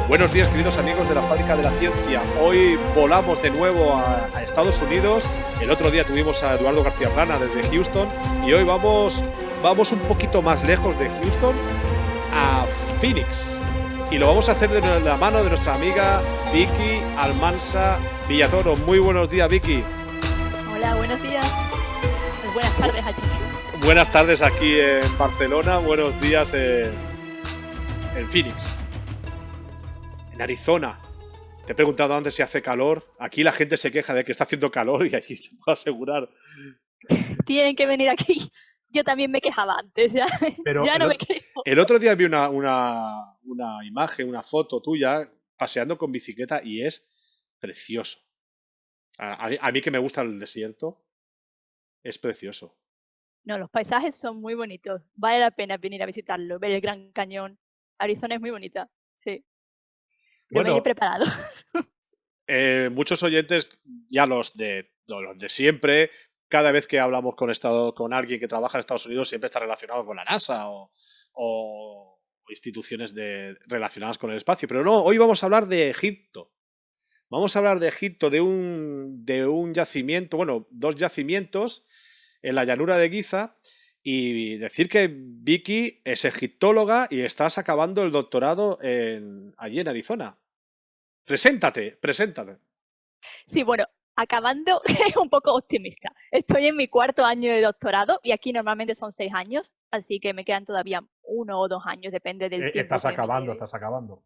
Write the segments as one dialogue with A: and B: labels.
A: Buenos días, queridos amigos de la Fábrica de la Ciencia. Hoy volamos de nuevo a Estados Unidos. El otro día tuvimos a Eduardo García Plana desde Houston y hoy vamos un poquito más lejos de Houston a Phoenix. Y lo vamos a hacer de la mano de nuestra amiga Vicky Almansa Villatoro. Muy buenos días, Vicky.
B: Hola, buenos días. Pues buenas tardes, HQ.
A: Buenas tardes aquí en Barcelona, buenos días en Phoenix, en Arizona. Te he preguntado antes si hace calor. Aquí la gente se queja de que está haciendo calor y allí te puedo asegurar.
B: Tienen que venir aquí. Yo también me quejaba antes, ya,
A: Pero
B: ya no me quejo.
A: el otro día vi una imagen, una foto tuya paseando con bicicleta y es precioso. A mí que me gusta el desierto, es precioso.
B: No, los paisajes son muy bonitos. Vale la pena venir a visitarlo, ver el Gran Cañón. Arizona es muy bonita, sí. Pero
A: Bueno,
B: venir preparado.
A: muchos oyentes, ya los de siempre, cada vez que hablamos con alguien que trabaja en Estados Unidos, siempre está relacionado con la NASA o instituciones relacionadas con el espacio. Pero no, hoy vamos a hablar de Egipto. Vamos a hablar de Egipto, de un yacimiento, bueno, dos yacimientos en la llanura de Giza, y decir que Vicky es egiptóloga y estás acabando el doctorado allí en Arizona. Preséntate.
B: Sí, bueno, acabando es un poco optimista. Estoy en mi cuarto año de doctorado y aquí normalmente son 6 años, así que me quedan todavía 1 o 2 años, depende del tiempo
A: Estás
B: que me
A: acabando,
B: lleve.
A: estás acabando.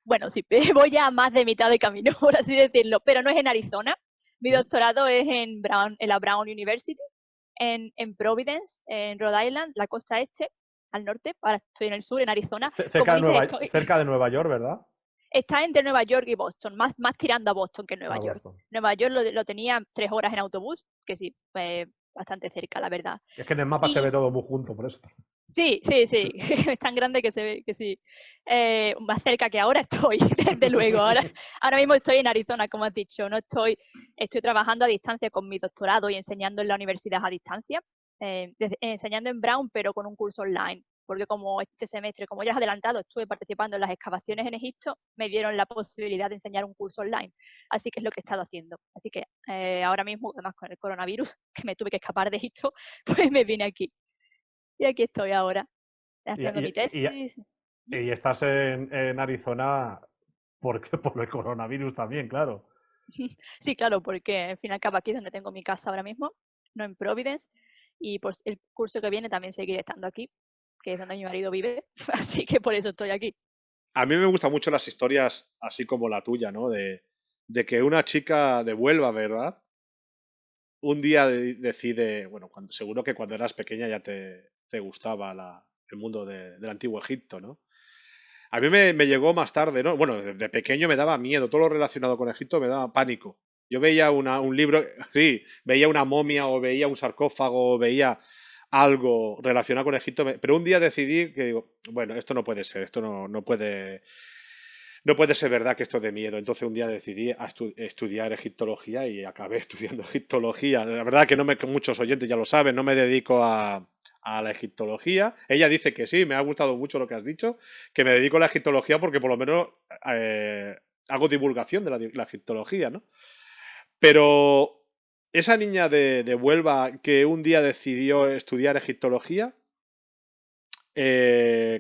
B: Bueno, sí, voy ya a más de mitad de camino, por así decirlo, pero no es en Arizona. Mi doctorado es en la Brown University, en Providence, en Rhode Island, la costa este, al norte. Ahora estoy en el sur, en Arizona. Como dices,
A: Cerca de Nueva York, ¿verdad?
B: está entre Nueva York y Boston, más tirando a Boston que Nueva
A: Ah,
B: York.
A: Boston.
B: Nueva York lo tenía 3 horas en autobús, que sí, bastante cerca, la verdad.
A: Es que en el mapa se ve
B: Y
A: todo muy junto, por eso.
B: sí, es tan grande que se ve que sí. Más cerca que ahora estoy, desde luego. Ahora mismo estoy en Arizona, como has dicho. No estoy trabajando a distancia con mi doctorado y enseñando en la universidad a distancia, enseñando en Brown, pero con un curso online. Porque como este semestre, como ya has adelantado, estuve participando en las excavaciones en Egipto, me dieron la posibilidad de enseñar un curso online. Así que es lo que he estado haciendo. Así que ahora mismo, además con el coronavirus, que me tuve que escapar de Egipto, pues me vine aquí. Y aquí estoy ahora,
A: Y,
B: haciendo mi
A: y- y-
B: tesis.
A: y estás en Arizona por el coronavirus también, claro.
B: Sí, claro, porque al fin y al cabo aquí es donde tengo mi casa ahora mismo, no en Providence. Y pues el curso que viene también seguiré estando aquí, que es donde mi marido vive. Así que por eso estoy aquí.
A: A mí me gustan mucho las historias así como la tuya, ¿no? De que una chica de Huelva, ¿verdad? Un día decide, bueno, seguro que cuando eras pequeña ya te gustaba el mundo del antiguo Egipto, ¿no? A mí me llegó más tarde, ¿no? Bueno, de pequeño me daba miedo, todo lo relacionado con Egipto me daba pánico. Yo veía un libro, sí, veía una momia o veía un sarcófago o veía algo relacionado con Egipto, pero un día decidí que digo, bueno, esto no puede ser, esto no puede ser verdad que esto es de miedo. Entonces un día decidí estudiar egiptología y acabé estudiando egiptología. La verdad que muchos oyentes ya lo saben, no me dedico a la egiptología. Ella dice que sí, me ha gustado mucho lo que has dicho, que me dedico a la egiptología porque por lo menos hago divulgación de la egiptología, ¿no? Pero esa niña de Huelva que un día decidió estudiar egiptología,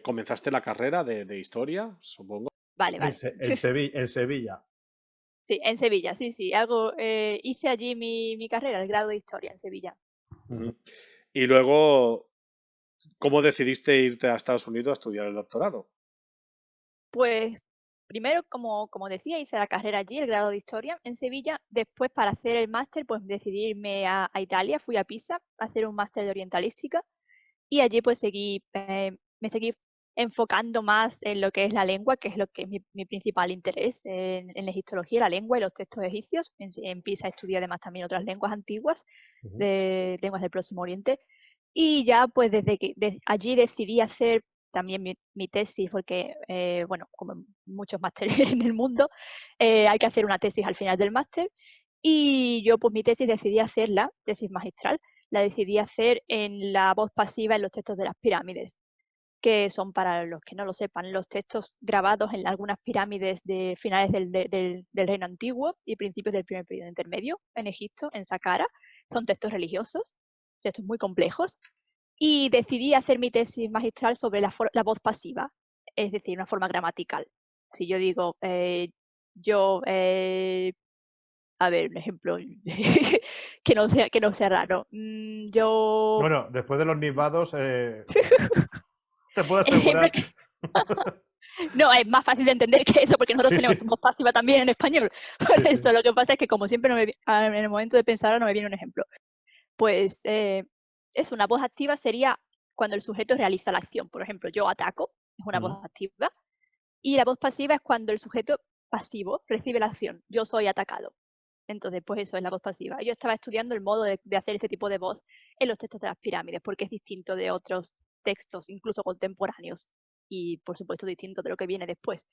A: comenzaste la carrera de historia, supongo.
B: Vale, vale.
A: En Sevilla.
B: Sí, en Sevilla, sí, sí. Hice allí mi carrera, el grado de historia en Sevilla.
A: Ujú. Y luego, ¿cómo decidiste irte a Estados Unidos a estudiar el doctorado?
B: Pues primero, como decía, hice la carrera allí, el grado de historia en Sevilla. Después, para hacer el máster, pues decidí irme a Italia, fui a Pisa a hacer un máster de orientalística. Y allí pues me seguí enfocando más en lo que es la lengua, que es lo que es mi principal interés en la egiptología, la lengua y los textos egipcios. En Pisa estudié además también otras lenguas antiguas,
A: Ujú.
B: lenguas del Próximo Oriente. Y ya pues desde allí decidí hacer también mi tesis, porque, bueno, como en muchos másteres en el mundo, hay que hacer una tesis al final del máster. Y yo pues mi tesis decidí hacerla, tesis magistral, la decidí hacer en la voz pasiva en los textos de las pirámides. que son, para los que no lo sepan, los textos grabados en algunas pirámides de finales del Reino Antiguo y principios del primer periodo intermedio en Egipto, en Saqqara. Son textos religiosos, textos muy complejos, y decidí hacer mi tesis magistral sobre la voz pasiva, es decir, una forma gramatical. Si yo digo, a ver, un ejemplo que no sea raro. Yo...
C: Bueno, después de los nivados, te puedo
B: Ejemplo
C: asegurar.
B: No, es más fácil de entender que eso, porque nosotros
C: Sí,
B: tenemos
C: sí,
B: voz pasiva también en español. Por
C: sí, sí.
B: eso, lo que pasa es que como siempre en el momento de pensar no me viene un ejemplo. Pues es una voz activa sería cuando el sujeto realiza la acción. Por ejemplo, yo ataco, es una voz activa. Y la voz pasiva es cuando el sujeto pasivo recibe la acción. Yo soy atacado. Entonces, pues eso es la voz pasiva. Yo estaba estudiando el modo de hacer este tipo de voz en los textos de las pirámides, porque es distinto de otros textos, incluso contemporáneos, y por supuesto distinto de lo que viene después.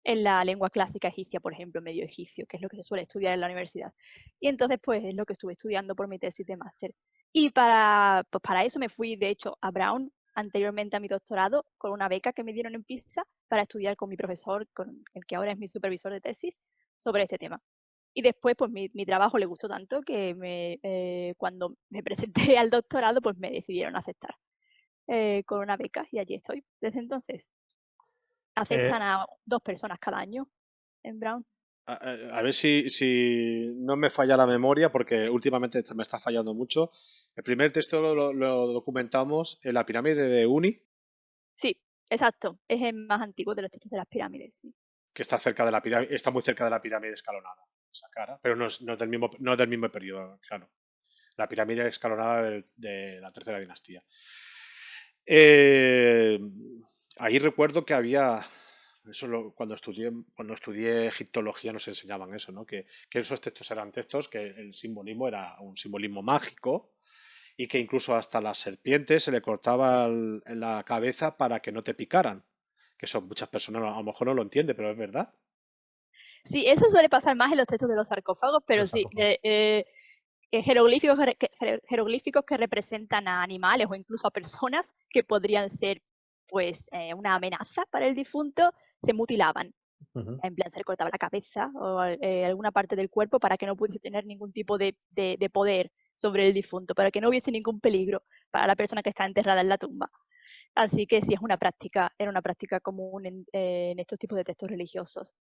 B: En la lengua clásica egipcia, por ejemplo, medio egipcio, que es lo que se suele estudiar en la universidad. Y entonces, pues es lo que estuve estudiando por mi tesis de máster. Y pues para eso me fui, de hecho, a Brown, anteriormente a mi doctorado, con una beca que me dieron en Pisa para estudiar con mi profesor, con el que ahora es mi supervisor de tesis, sobre este tema. Y después, pues mi trabajo le gustó tanto que cuando me presenté al doctorado, pues me decidieron aceptar con una beca y allí estoy desde entonces. Aceptan
C: Eh,
B: a 2 personas cada año en Brown.
A: A ver si no me falla la memoria, porque últimamente me está fallando mucho. El primer texto lo documentamos en la pirámide de Uni,
B: Sí, exacto. Es el más antiguo de los textos de las pirámides. Sí.
A: que está cerca de la pirámide, está muy cerca de la pirámide escalonada, Saqqara, pero no es del mismo periodo, claro. La pirámide escalonada de la tercera dinastía. Eh, Ahí recuerdo que había, cuando estudié egiptología nos enseñaban eso, ¿no? Que esos textos eran textos que el simbolismo era un simbolismo mágico y que incluso hasta las serpientes se le cortaba en la cabeza para que no te picaran. Que eso muchas personas a lo mejor no lo entienden, pero es verdad.
B: Sí, eso suele pasar más en los textos de los sarcófagos, pero
C: los
B: sí,
C: sarcófagos.
B: jeroglíficos que representan a animales o incluso a personas que podrían ser pues una amenaza para el difunto, se mutilaban.
C: Ujú.
B: En plan, se le cortaba la cabeza o alguna parte del cuerpo para que no pudiese tener ningún tipo de poder sobre el difunto, para que no hubiese ningún peligro para la persona que está enterrada en la tumba. Así que sí, era una práctica común en estos tipos de textos religiosos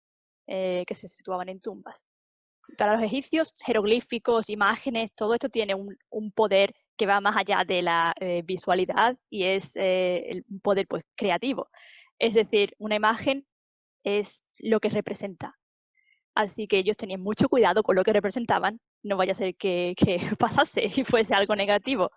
B: que se situaban en tumbas. Para los egipcios, jeroglíficos, imágenes, todo esto tiene un poder que va más allá de la visualidad y es un poder pues, creativo. Es decir, una imagen es lo que representa. Así que ellos tenían mucho cuidado con lo que representaban, no vaya a ser que pasase y fuese algo negativo.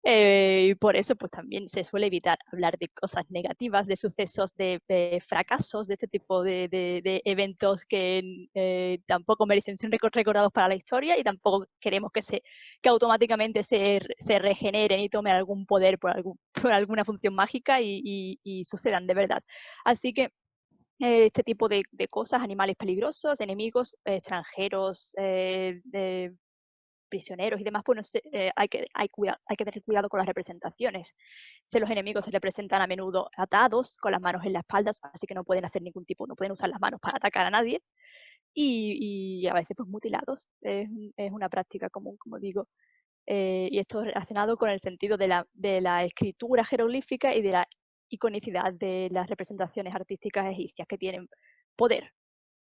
B: Y por eso pues también se suele evitar hablar de cosas negativas, de sucesos, de fracasos, de este tipo de eventos que tampoco merecen ser recordados para la historia y tampoco queremos que automáticamente se regeneren y tomen algún poder por alguna función mágica y sucedan de verdad. Así que este tipo de cosas, animales peligrosos, enemigos extranjeros, prisioneros y demás, pues hay que tener cuidado con las representaciones. Los enemigos se representan a menudo atados, con las manos en la espalda, así que no pueden hacer ningún tipo, no pueden usar las manos para atacar a nadie, y a veces pues mutilados. Es una práctica común, como digo. Y esto relacionado con el sentido de la escritura jeroglífica y de la iconicidad de las representaciones artísticas egipcias que tienen poder,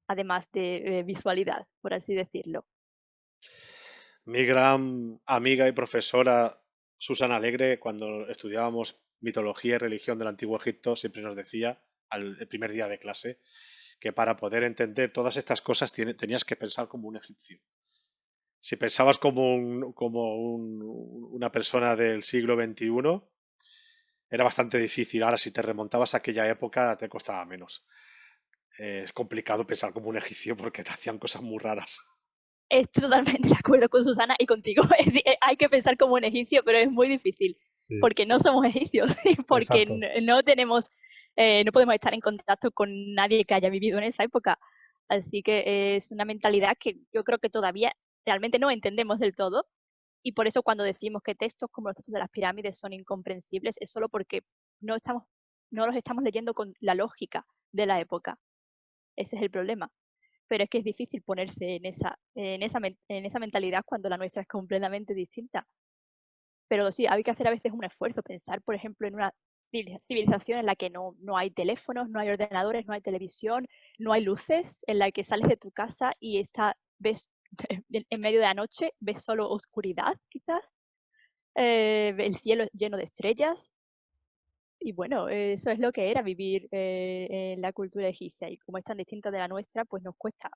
B: además de visualidad, por así decirlo.
A: Mi gran amiga y profesora Susana Alegre, cuando estudiábamos mitología y religión del Antiguo Egipto, siempre nos decía, el primer día de clase, que para poder entender todas estas cosas tenías que pensar como un egipcio. Si pensabas una persona del siglo XXI, era bastante difícil. Ahora, si te remontabas a aquella época, te costaba menos. Es complicado pensar como un egipcio porque te hacían cosas muy raras.
B: Estoy totalmente de acuerdo con Susana y contigo. Hay que pensar como un egipcio, pero es muy difícil,
C: Sí,
B: porque no somos egipcios y porque
C: exacto.
B: no tenemos, no podemos estar en contacto con nadie que haya vivido en esa época. Así que es una mentalidad que yo creo que todavía realmente no entendemos del todo. Y por eso cuando decimos que textos como los textos de las pirámides son incomprensibles, es solo porque no estamos no los estamos leyendo con la lógica de la época. Ese es el problema. Pero es que es difícil ponerse en esa mentalidad cuando la nuestra es completamente distinta. Pero sí, hay que hacer a veces un esfuerzo, pensar, por ejemplo, en una civilización en la que no hay teléfonos, no hay ordenadores, no hay televisión, no hay luces, en la que sales de tu casa y ves en medio de la noche, ves solo oscuridad, quizás, el cielo lleno de estrellas. Y bueno, eso es lo que era vivir en la cultura egipcia. Y como es tan distinta de la nuestra, pues nos cuesta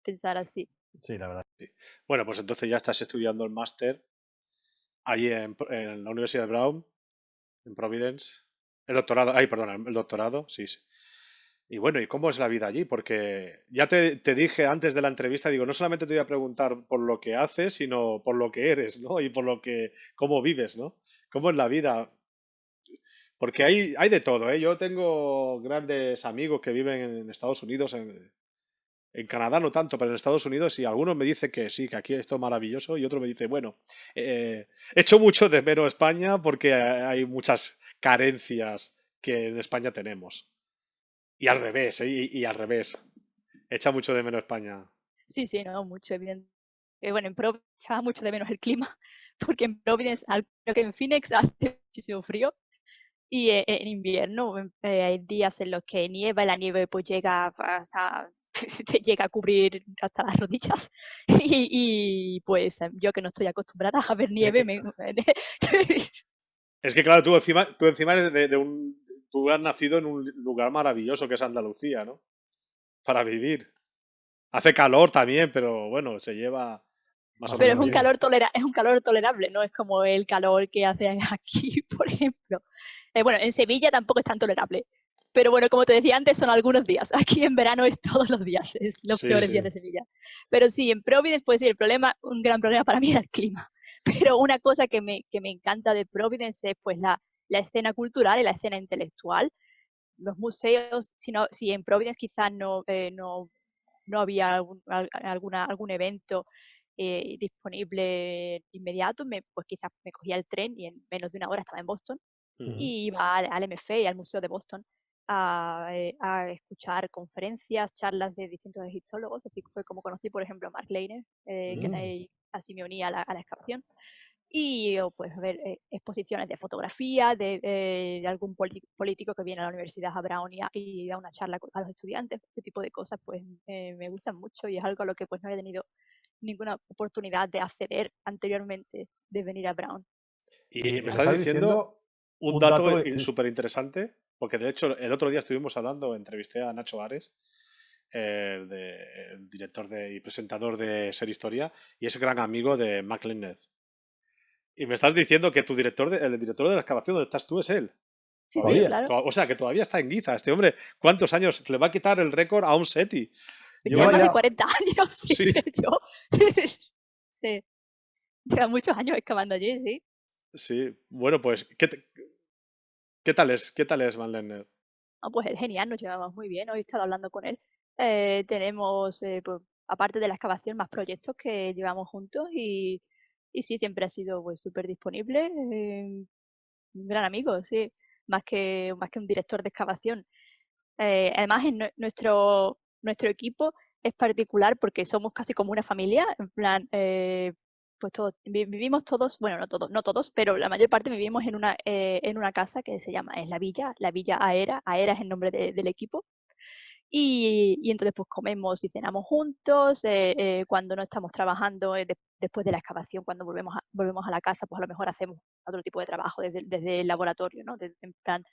B: pensar así.
C: Sí, la verdad.
A: Sí. Bueno, pues entonces ya estás estudiando el máster ahí en la Universidad de Brown, en Providence. El doctorado, ay, perdona, el doctorado, sí, sí. Y bueno, ¿y cómo es la vida allí? Porque ya te dije antes de la entrevista, digo, no solamente te voy a preguntar por lo que haces, sino por lo que eres, ¿no? Y por cómo vives, ¿no? ¿Cómo es la vida? Porque hay de todo, ¿eh? Yo tengo grandes amigos que viven en Estados Unidos, en Canadá no tanto, pero en Estados Unidos, y algunos me dicen que sí, que aquí esto es maravilloso, y otro me dice, bueno, echo mucho de menos España porque hay muchas carencias que en España tenemos. Y al revés, ¿eh? Y al revés. Echa mucho de menos España.
B: Sí, sí, no, mucho, evidente. Bueno, en Providence echaba mucho de menos el clima, porque en Providence, creo que en Phoenix hace muchísimo frío, y en invierno hay días en los que nieva y la nieve pues llega hasta te llega a cubrir hasta las rodillas y pues yo que no estoy acostumbrada a ver nieve
A: Es que claro, tú encima eres tú has nacido en un lugar maravilloso que es Andalucía, ¿no? Para vivir. Hace calor también, pero bueno, se lleva más o
B: pero
A: menos bien.
B: es un calor tolerable, no es como el calor que hace aquí, por ejemplo. Bueno, en Sevilla tampoco es tan tolerable. Pero bueno, como te decía antes, son algunos días. Aquí en verano es todos los días, es los
A: Sí,
B: peores días
A: sí.
B: de Sevilla. Pero sí, en Providence puede ser un gran problema para mí era el clima. Pero una cosa que me encanta de Providence es pues la escena cultural y la escena intelectual. Los museos, si en Providence quizás no había algún evento disponible inmediato, pues quizás me cogía el tren y en menos de una hora estaba en Boston
A: Ujú.
B: y iba al MFA y al Museo de Boston a escuchar conferencias, charlas de distintos egiptólogos. Así que fue como conocí, por ejemplo, a Mark Lehner, así me uní a la excavación. Y pues ver exposiciones de fotografía de algún político que viene a la universidad a Brown y da una charla a los estudiantes. Este tipo de cosas pues me gustan mucho y es algo a lo que pues no he tenido ninguna oportunidad de acceder anteriormente de venir a Brown.
A: Y
C: Y
A: me
C: me
A: estás
C: estás
A: diciendo
C: diciendo
A: un
C: un
A: dato
C: dato.
A: súper interesante, porque de hecho el otro día estuvimos hablando, entrevisté a Nacho Ares, el director y presentador de Ser Historia, y es gran amigo de Mac Lenner. Y me estás diciendo que el director de la excavación donde estás tú es él.
B: Sí, sí,
C: Todavía.
B: claro.
A: O sea, que todavía está en Giza. Este hombre, ¿cuántos años? Le va a quitar el récord a un SETI.
B: Lleva
C: Lleva
B: más de
A: Lleva,
C: ya.
B: 40 años, sí,
A: sí,
B: yo. Sí, lleva muchos años excavando allí, sí.
A: sí. Bueno, pues, ¿qué tal es Van Lenner?
B: Pues es genial, nos llevamos muy bien. Hoy he estado hablando con él. Tenemos, pues, aparte de la excavación, más proyectos que llevamos juntos y sí, siempre ha sido pues súper disponible. Un gran amigo, sí, más que un director de excavación. Además, nuestro equipo es particular porque somos casi como una familia, en plan, pues todos, vivimos todos, bueno, no todos, pero la mayor parte vivimos en una casa que se llama, es la Villa Aera. Aera es el nombre del equipo. Y entonces pues comemos y cenamos juntos, cuando no estamos trabajando, después de la excavación, cuando volvemos a la casa, pues a lo mejor hacemos otro tipo de trabajo desde el laboratorio, ¿no? En plan,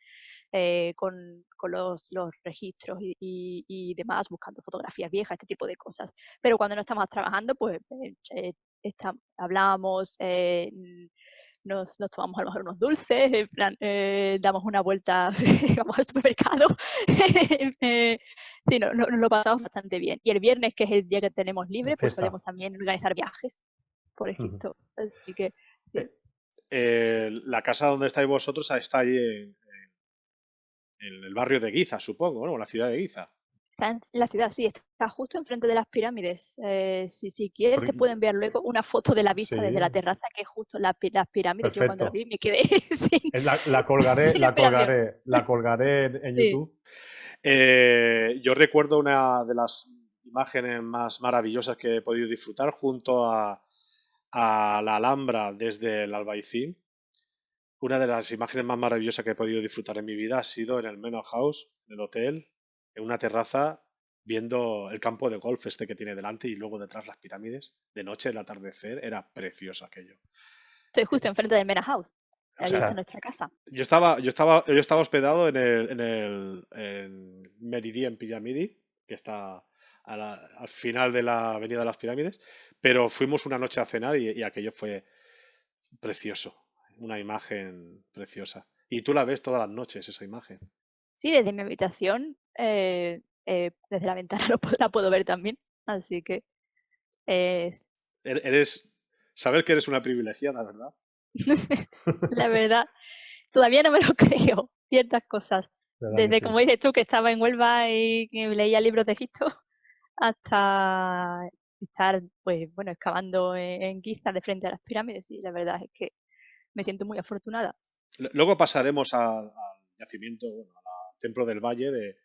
B: con los registros y demás, buscando fotografías viejas, este tipo de cosas. Pero cuando no estamos trabajando, pues hablamos, nos tomamos a lo mejor unos dulces, en plan, damos una vuelta, vamos al supermercado. Sí, nos lo pasamos bastante bien. Y el viernes, que es el día que tenemos libre, pues
C: Fiesta.
B: solemos también organizar viajes por Egipto. Así que, sí.
A: La casa donde estáis vosotros está ahí en el barrio de Giza, supongo, ¿no? En la ciudad de Giza.
B: Está en la ciudad, sí, está justo enfrente de las pirámides. Si quieres, te puedo enviar luego una foto de la vista desde la
C: Sí,
B: terraza, que es justo las pirámides. Yo cuando la
C: perfecto.
B: vi me quedé sin,
C: La colgaré,
B: sin
C: la
B: respiración.
C: colgaré, la colgaré en
B: Sí.
C: YouTube.
A: Yo recuerdo una de las imágenes más maravillosas que he podido disfrutar junto a la Alhambra desde el Albaicín. Una de las imágenes más maravillosas que he podido disfrutar en mi vida ha sido en el Manor House, en el hotel, en una terraza, viendo el campo de golf este que tiene delante y luego detrás las pirámides. De noche, el atardecer, era precioso aquello.
B: Estoy justo enfrente del Mena House.
A: O
B: Allí está
A: sea,
B: nuestra casa.
A: yo estaba hospedado en Meridian Pyramidi, que está al final de la Avenida de las Pirámides, pero fuimos una noche a cenar y aquello fue precioso, una imagen preciosa. Y tú la ves todas las noches, esa imagen.
B: Sí, desde mi habitación, desde la ventana la puedo ver también. Así que eh,
A: Saber que eres una privilegiada, ¿verdad?
B: la verdad, todavía no me lo creo, ciertas cosas.
C: ¿Verdad que
B: Desde,
C: sí?
B: como dices tú, que estaba en Huelva y que leía libros de Egipto, hasta estar, pues bueno, excavando en Giza de frente a las pirámides. Y la verdad es que me siento muy afortunada.
A: Luego pasaremos al yacimiento, bueno, al Templo del Valle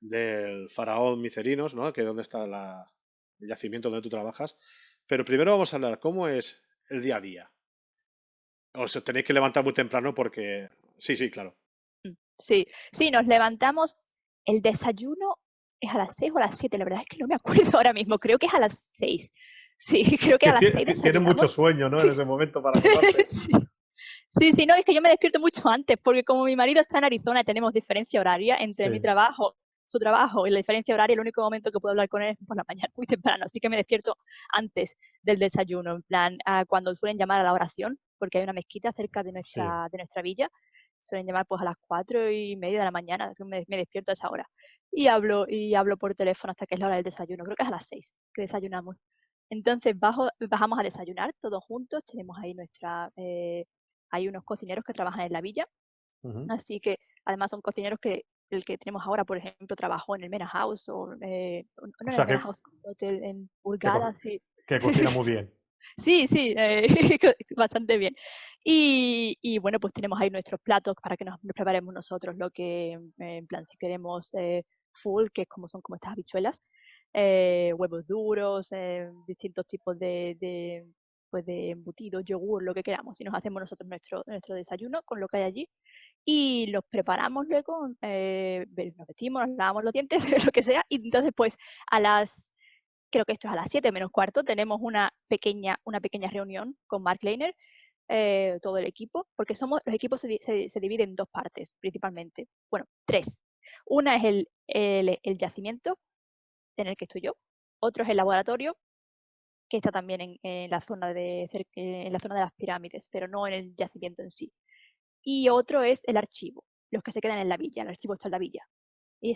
A: del faraón Micerinos, ¿no? Que es donde está el yacimiento donde tú trabajas. Pero primero vamos a hablar cómo es el día a día. Os tenéis que levantar muy temprano porque... Sí, sí, claro.
B: Sí, sí, nos levantamos. El desayuno es a las 6 o a las 7. La verdad es que no me acuerdo ahora mismo. Creo que es a las 6. Sí, creo que
C: Que
B: a las 6
C: tiene mucho
B: desayunamos.
C: sueño, ¿no? En ese momento para acordarte.
B: Sí. Sí, no, es que yo me despierto mucho antes, porque como mi marido está en Arizona y tenemos diferencia horaria entre mi
C: Sí.
B: trabajo, su trabajo y la diferencia horaria, el único momento que puedo hablar con él es por la mañana, muy temprano, así que me despierto antes del desayuno, en plan, cuando suelen llamar a la oración, porque hay una mezquita cerca de
C: Sí.
B: nuestra villa, suelen llamar pues a las 4:30 de la mañana, que me despierto a esa hora, y hablo por teléfono hasta que es la hora del desayuno, creo que es a las 6 que desayunamos. Entonces bajamos a desayunar todos juntos, tenemos ahí hay unos cocineros que trabajan en la villa,
C: Ujú.
B: así que además son cocineros que el que tenemos ahora, por ejemplo, trabajó en el Mena House, o no
C: O
B: en el
C: sea,
B: Mena House, en el hotel en
C: que,
B: Hurgada, sí.
C: que cocina muy bien.
B: Sí, sí, bastante bien. Y bueno, pues tenemos ahí nuestros platos para que nos preparemos nosotros lo que, en plan, si queremos full, que es son como estas habichuelas, huevos duros, distintos tipos pues de embutidos, yogur, lo que queramos. Y nos hacemos nosotros nuestro desayuno con lo que hay allí. Y los preparamos luego, nos vestimos, nos lavamos los dientes, lo que sea. Y entonces, pues, creo que esto es a las 7 menos cuarto, tenemos una pequeña reunión con Mark Lehner, todo el equipo, porque los equipos se dividen en dos partes, principalmente. Bueno, tres. Una es el yacimiento, en el que estoy yo. Otro es el laboratorio, que está también en la zona en la zona de las pirámides, pero no en el yacimiento en sí. Y otro es el archivo, los que se quedan en la villa, el archivo está en la villa. Y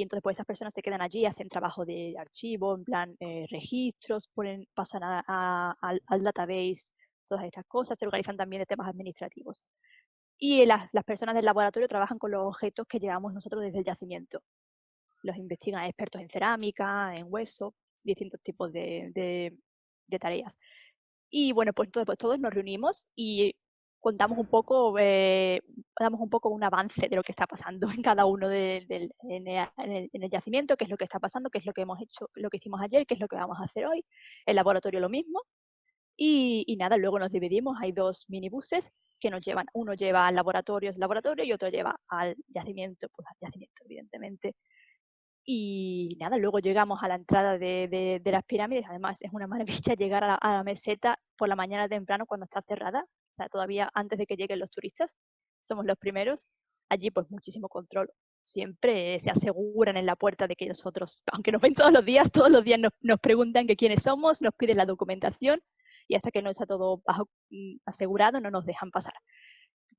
B: entonces pues esas personas se quedan allí, hacen trabajo de archivo, en plan registros, pasan al database, todas estas cosas, se organizan también de temas administrativos. Y las personas del laboratorio trabajan con los objetos que llevamos nosotros desde el yacimiento. Los investigan expertos en cerámica, en hueso, distintos tipos de tareas. Y bueno, pues entonces pues todos nos reunimos y contamos un poco, damos un poco un avance de lo que está pasando en cada uno en el yacimiento, qué es lo que está pasando, qué es lo que hemos hecho, lo que hicimos ayer, qué es lo que vamos a hacer hoy. El laboratorio lo mismo. Y nada, luego nos dividimos, hay dos minibuses que nos llevan, uno lleva al laboratorio y otro lleva al yacimiento, pues al yacimiento, evidentemente. Y nada, luego llegamos a la entrada de las pirámides. Además, es una maravilla llegar a la meseta por la mañana temprano cuando está cerrada. O sea, todavía antes de que lleguen los turistas. Somos los primeros. Allí, pues, muchísimo control. Siempre se aseguran en la puerta de que nosotros, aunque nos ven todos los días nos preguntan que quiénes somos, nos piden la documentación y hasta que no está todo asegurado no nos dejan pasar.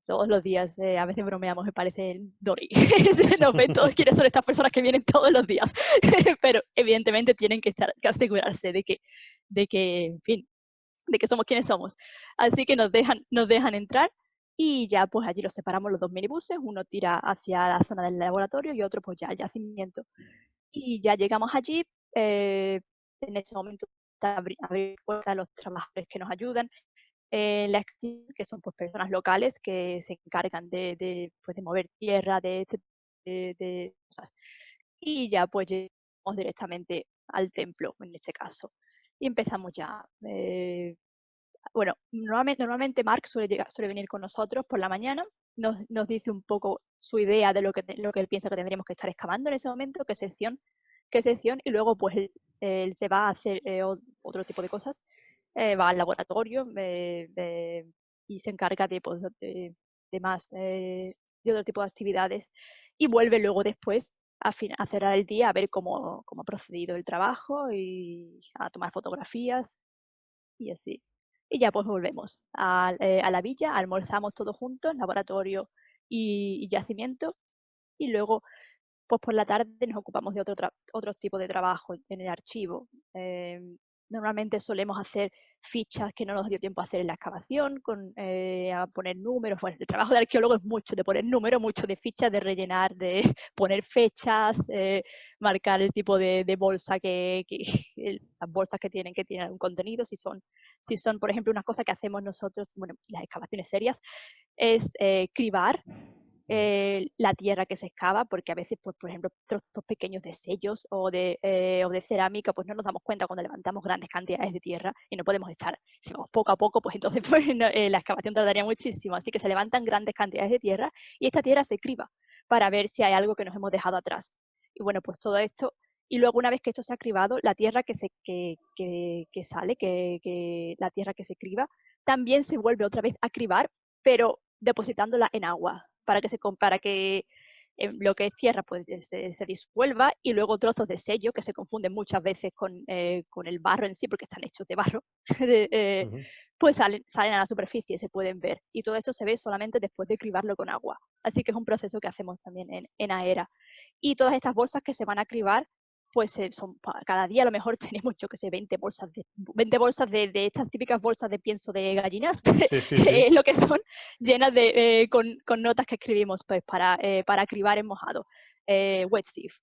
B: Todos los días, a veces bromeamos, me parece Dory. Nos ven todos quiénes son estas personas que vienen todos los días. Pero evidentemente tienen que asegurarse de que, en fin, de que somos quienes somos. Así que nos dejan entrar y ya pues allí los separamos los dos minibuses, uno tira hacia la zona del laboratorio y otro pues ya al yacimiento. Y ya llegamos allí, en ese momento abrir puertas a los trabajadores que nos ayudan, que son pues personas locales que se encargan pues, de mover tierra, de cosas. Y ya pues llegamos directamente al templo, en este caso. Y empezamos ya. Bueno, normalmente Mark suele venir con nosotros por la mañana, nos dice un poco su idea de lo que él piensa que tendríamos que estar excavando en ese momento, qué sección, y luego pues él se va a hacer otro tipo de cosas, va al laboratorio y se encarga pues, de más, de otro tipo de actividades, y vuelve luego después a cerrar el día, a ver cómo ha procedido el trabajo y a tomar fotografías y así. Y ya pues volvemos a la villa, almorzamos todos juntos, laboratorio y yacimiento, y luego pues por la tarde nos ocupamos de otro tipo de trabajo en el archivo. Normalmente solemos hacer fichas que no nos dio tiempo a hacer en la excavación, a poner números. Bueno, el trabajo de arqueólogo es mucho de poner números, mucho de fichas, de rellenar, de poner fechas, marcar el tipo de bolsa las bolsas que tienen algún contenido, si son, por ejemplo, una cosa que hacemos nosotros, bueno, las excavaciones serias, es cribar la tierra que se excava, porque a veces, pues, por ejemplo, trozos pequeños de sellos o de cerámica, pues no nos damos cuenta cuando levantamos grandes cantidades de tierra y no podemos estar, si vamos poco a poco, pues entonces pues, la excavación tardaría muchísimo, así que se levantan grandes cantidades de tierra y esta tierra se criba para ver si hay algo que nos hemos dejado atrás. Y bueno, pues todo esto, y luego una vez que esto se ha cribado, la tierra que sale, la tierra que se criba, también se vuelve otra vez a cribar, pero depositándola en agua, para que lo que es tierra pues se disuelva, y luego trozos de sello que se confunden muchas veces con el barro en sí, porque están hechos de barro, pues salen a la superficie y se pueden ver. Y todo esto se ve solamente después de cribarlo con agua. Así que es un proceso que hacemos también en AERA. Y todas estas bolsas que se van a cribar, pues cada día a lo mejor tenemos, yo que sé, 20 bolsas de estas típicas bolsas de pienso de gallinas, que es lo que son, llenas con notas que escribimos pues para cribar en mojado, wet sieve.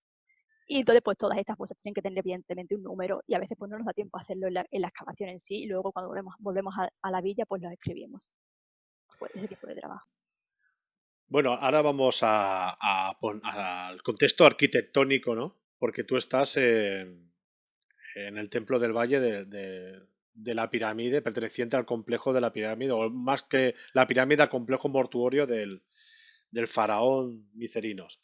B: Y entonces pues todas estas bolsas tienen que tener evidentemente un número, y a veces pues no nos da tiempo a hacerlo en la excavación en sí, y luego cuando volvemos a la villa pues lo escribimos. Pues ese tipo de trabajo.
A: Bueno, ahora vamos al contexto arquitectónico, ¿no? Porque tú estás en el Templo del Valle de la pirámide, perteneciente al complejo de la pirámide, o más que la pirámide, al complejo mortuorio del faraón Micerinos.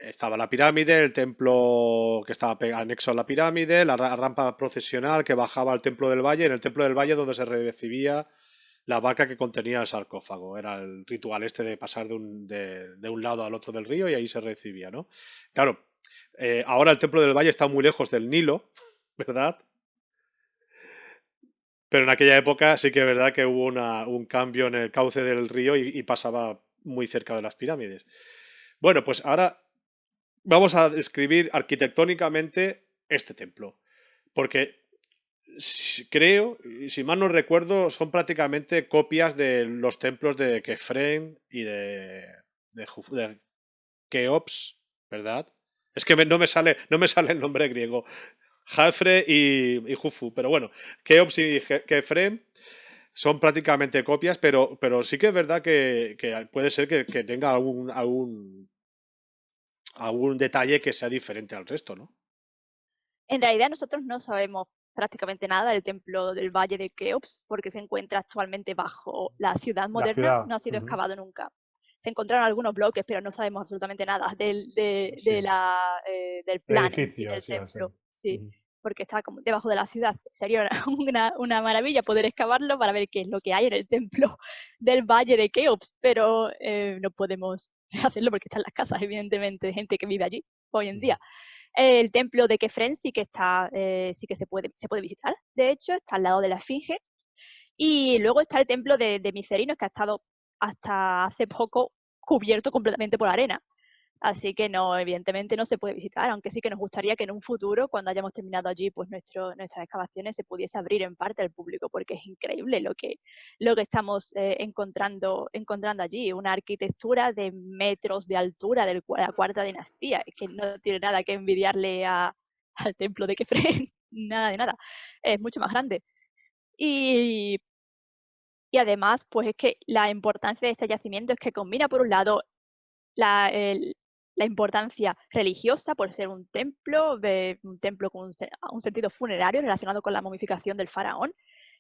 A: Estaba la pirámide, el templo que estaba anexo a la pirámide, la rampa procesional que bajaba al Templo del Valle, en el Templo del Valle donde se recibía la barca que contenía el sarcófago. Era el ritual este de pasar de un lado al otro del río, y ahí se recibía, ¿no? Claro, ahora el Templo del Valle está muy lejos del Nilo, ¿verdad? Pero en aquella época sí que es verdad que hubo un cambio en el cauce del río y pasaba muy cerca de las pirámides. Bueno, pues ahora vamos a describir arquitectónicamente este templo, porque creo, si mal no recuerdo, son prácticamente copias de los templos de Kefren y de Keops, ¿verdad? Es que no me sale el nombre griego. Jafre y Jufu, pero bueno, Keops y Kefren son prácticamente copias, pero sí que es verdad que puede ser que tenga algún detalle que sea diferente al resto, ¿no?
B: En realidad nosotros no sabemos prácticamente nada del templo del Valle de Keops, porque se encuentra actualmente bajo la ciudad moderna, no ha sido excavado nunca. Se encontraron algunos bloques, pero no sabemos absolutamente nada del plan en sí del templo. Sí, porque está como debajo de la ciudad. Sería una maravilla poder excavarlo para ver qué es lo que hay en el templo del Valle de Keops, pero no podemos hacerlo porque están las casas, evidentemente, de gente que vive allí hoy en día. El templo de Kefren sí que está, sí que se puede visitar. De hecho, está al lado de la Esfinge. Y luego está el templo de Micerinos, que ha estado hasta hace poco cubierto completamente por arena. Así que no, evidentemente no se puede visitar, aunque sí que nos gustaría que en un futuro, cuando hayamos terminado allí, pues nuestras excavaciones se pudiese abrir en parte al público, porque es increíble lo que estamos encontrando allí, una arquitectura de metros de altura de la cuarta dinastía, que no tiene nada que envidiarle al templo de Kefren, nada de nada, es mucho más grande. Y además, pues es que la importancia de este yacimiento es que combina, por un lado, la importancia religiosa por ser un templo con un sentido funerario relacionado con la momificación del faraón,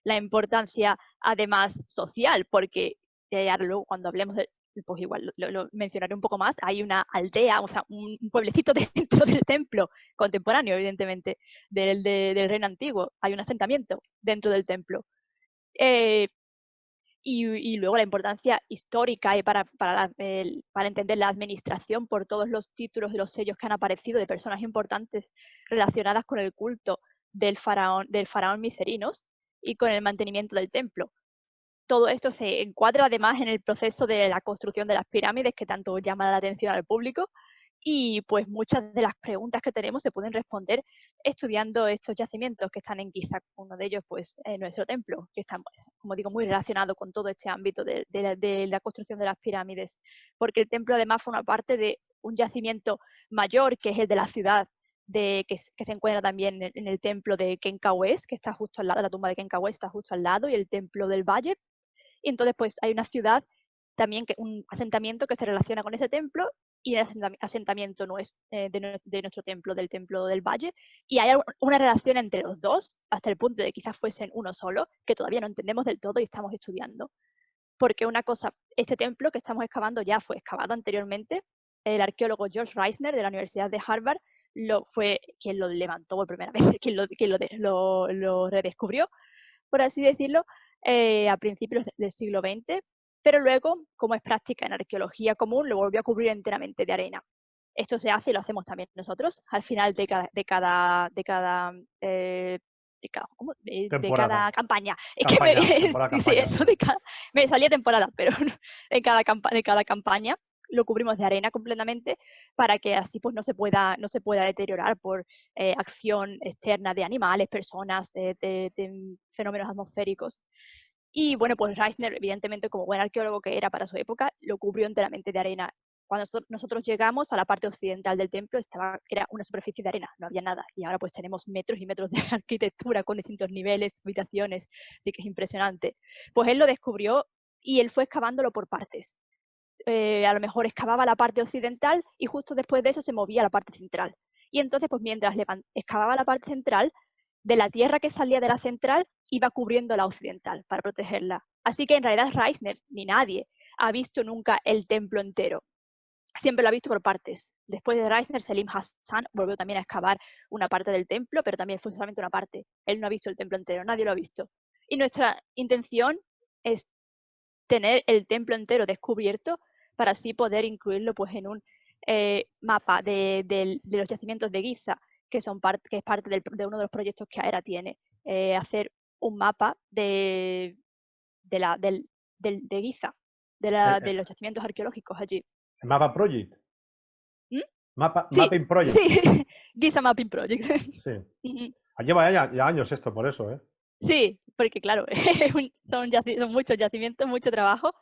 B: la importancia además social, porque ahora luego cuando hablemos pues igual lo mencionaré un poco más, hay una aldea, o sea, un pueblecito dentro del templo, contemporáneo evidentemente, del reino antiguo, hay un asentamiento dentro del templo. Y luego la importancia histórica y para entender la administración por todos los títulos y los sellos que han aparecido de personas importantes relacionadas con el culto del faraón Micerinos y con el mantenimiento del templo. Todo esto se encuadra además en el proceso de la construcción de las pirámides que tanto llama la atención al público, y pues muchas de las preguntas que tenemos se pueden responder estudiando estos yacimientos que están en Giza. Uno de ellos, pues, nuestro templo, que está, pues, como digo, muy relacionado con todo este ámbito de la construcción de las pirámides, porque el templo además forma parte de un yacimiento mayor, que es el de la ciudad, que se encuentra también en el templo de Kenkawes, que está justo al lado, la tumba de Kenkawes está justo al lado, y el templo del Valle. Y entonces, pues, hay una ciudad también, un asentamiento que se relaciona con ese templo, y el asentamiento no es de nuestro templo, del templo del Valle, y hay una relación entre los dos, hasta el punto de que quizás fuesen uno solo, que todavía no entendemos del todo y estamos estudiando. Porque una cosa, este templo que estamos excavando ya fue excavado anteriormente. El arqueólogo George Reisner de la Universidad de Harvard fue quien lo levantó por primera vez, quien lo redescubrió, por así decirlo, a principios del siglo XX, pero luego, como es práctica en arqueología común, lo volvió a cubrir enteramente de arena. Esto se hace y lo hacemos también nosotros al final de cada campaña. Me salía temporada, pero de cada campaña lo cubrimos de arena completamente, para que así pues no se pueda deteriorar por acción externa de animales, personas, de fenómenos atmosféricos. Y bueno, pues Reisner, evidentemente, como buen arqueólogo que era para su época, lo cubrió enteramente de arena. Cuando nosotros llegamos a la parte occidental del templo, era una superficie de arena, no había nada. Y ahora pues tenemos metros y metros de arquitectura con distintos niveles, habitaciones, así que es impresionante. Pues él lo descubrió y él fue excavándolo por partes. A lo mejor excavaba la parte occidental y justo después de eso se movía a la parte central. Y entonces, pues mientras excavaba la parte central, de la tierra que salía de la central iba cubriendo la occidental para protegerla. Así que en realidad Reisner, ni nadie, ha visto nunca el templo entero. Siempre lo ha visto por partes. Después de Reisner, Selim Hassan volvió también a excavar una parte del templo, pero también fue solamente una parte. Él no ha visto el templo entero, nadie lo ha visto. Y nuestra intención es tener el templo entero descubierto para así poder incluirlo pues en un mapa de los yacimientos de Giza, que es parte de uno de los proyectos que AERA tiene, hacer un mapa de Giza, de los yacimientos arqueológicos allí.
C: Mapa Project.
B: ¿Mm?
C: Mapping Project.
B: Sí. Giza Mapping Project.
C: Sí. Lleva ya años esto, por eso, ¿eh?
B: Sí, porque claro, son muchos yacimientos, mucho trabajo,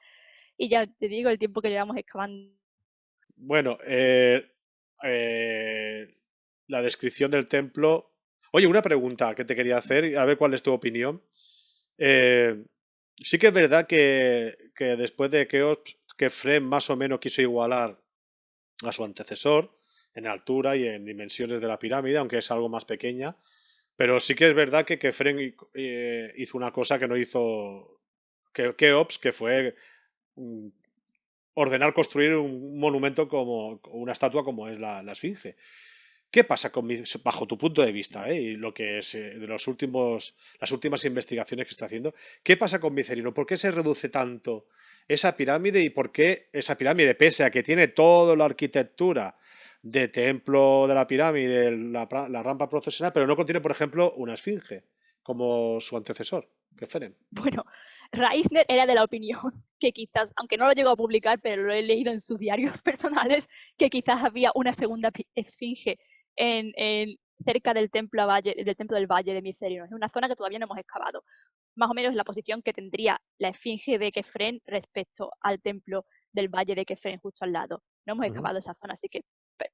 B: y ya te digo el tiempo que llevamos excavando.
A: Bueno, la descripción del templo. Oye, una pregunta que te quería hacer, a ver cuál es tu opinión. Sí que es verdad que después de Keops, Kefren más o menos quiso igualar a su antecesor en altura y en dimensiones de la pirámide, aunque es algo más pequeña. Pero sí que es verdad que Kefren hizo una cosa que no hizo Keops, que fue ordenar construir un monumento como una estatua como es la Esfinge. ¿Qué pasa bajo tu punto de vista, y lo que es de las últimas investigaciones que está haciendo? ¿Qué pasa con Micerino? ¿Por qué se reduce tanto esa pirámide y por qué esa pirámide, pese a que tiene toda la arquitectura de templo de la pirámide, la rampa procesional, pero no contiene, por ejemplo, una esfinge como su antecesor, Kefren?
B: Bueno, Reisner era de la opinión que quizás, aunque no lo llegó a publicar, pero lo he leído en sus diarios personales, que quizás había una segunda esfinge cerca del templo del Valle de Micerino. Es una zona que todavía no hemos excavado. Más o menos la posición que tendría la esfinge de Kefren respecto al templo del Valle de Kefren justo al lado. No hemos excavado esa zona, así que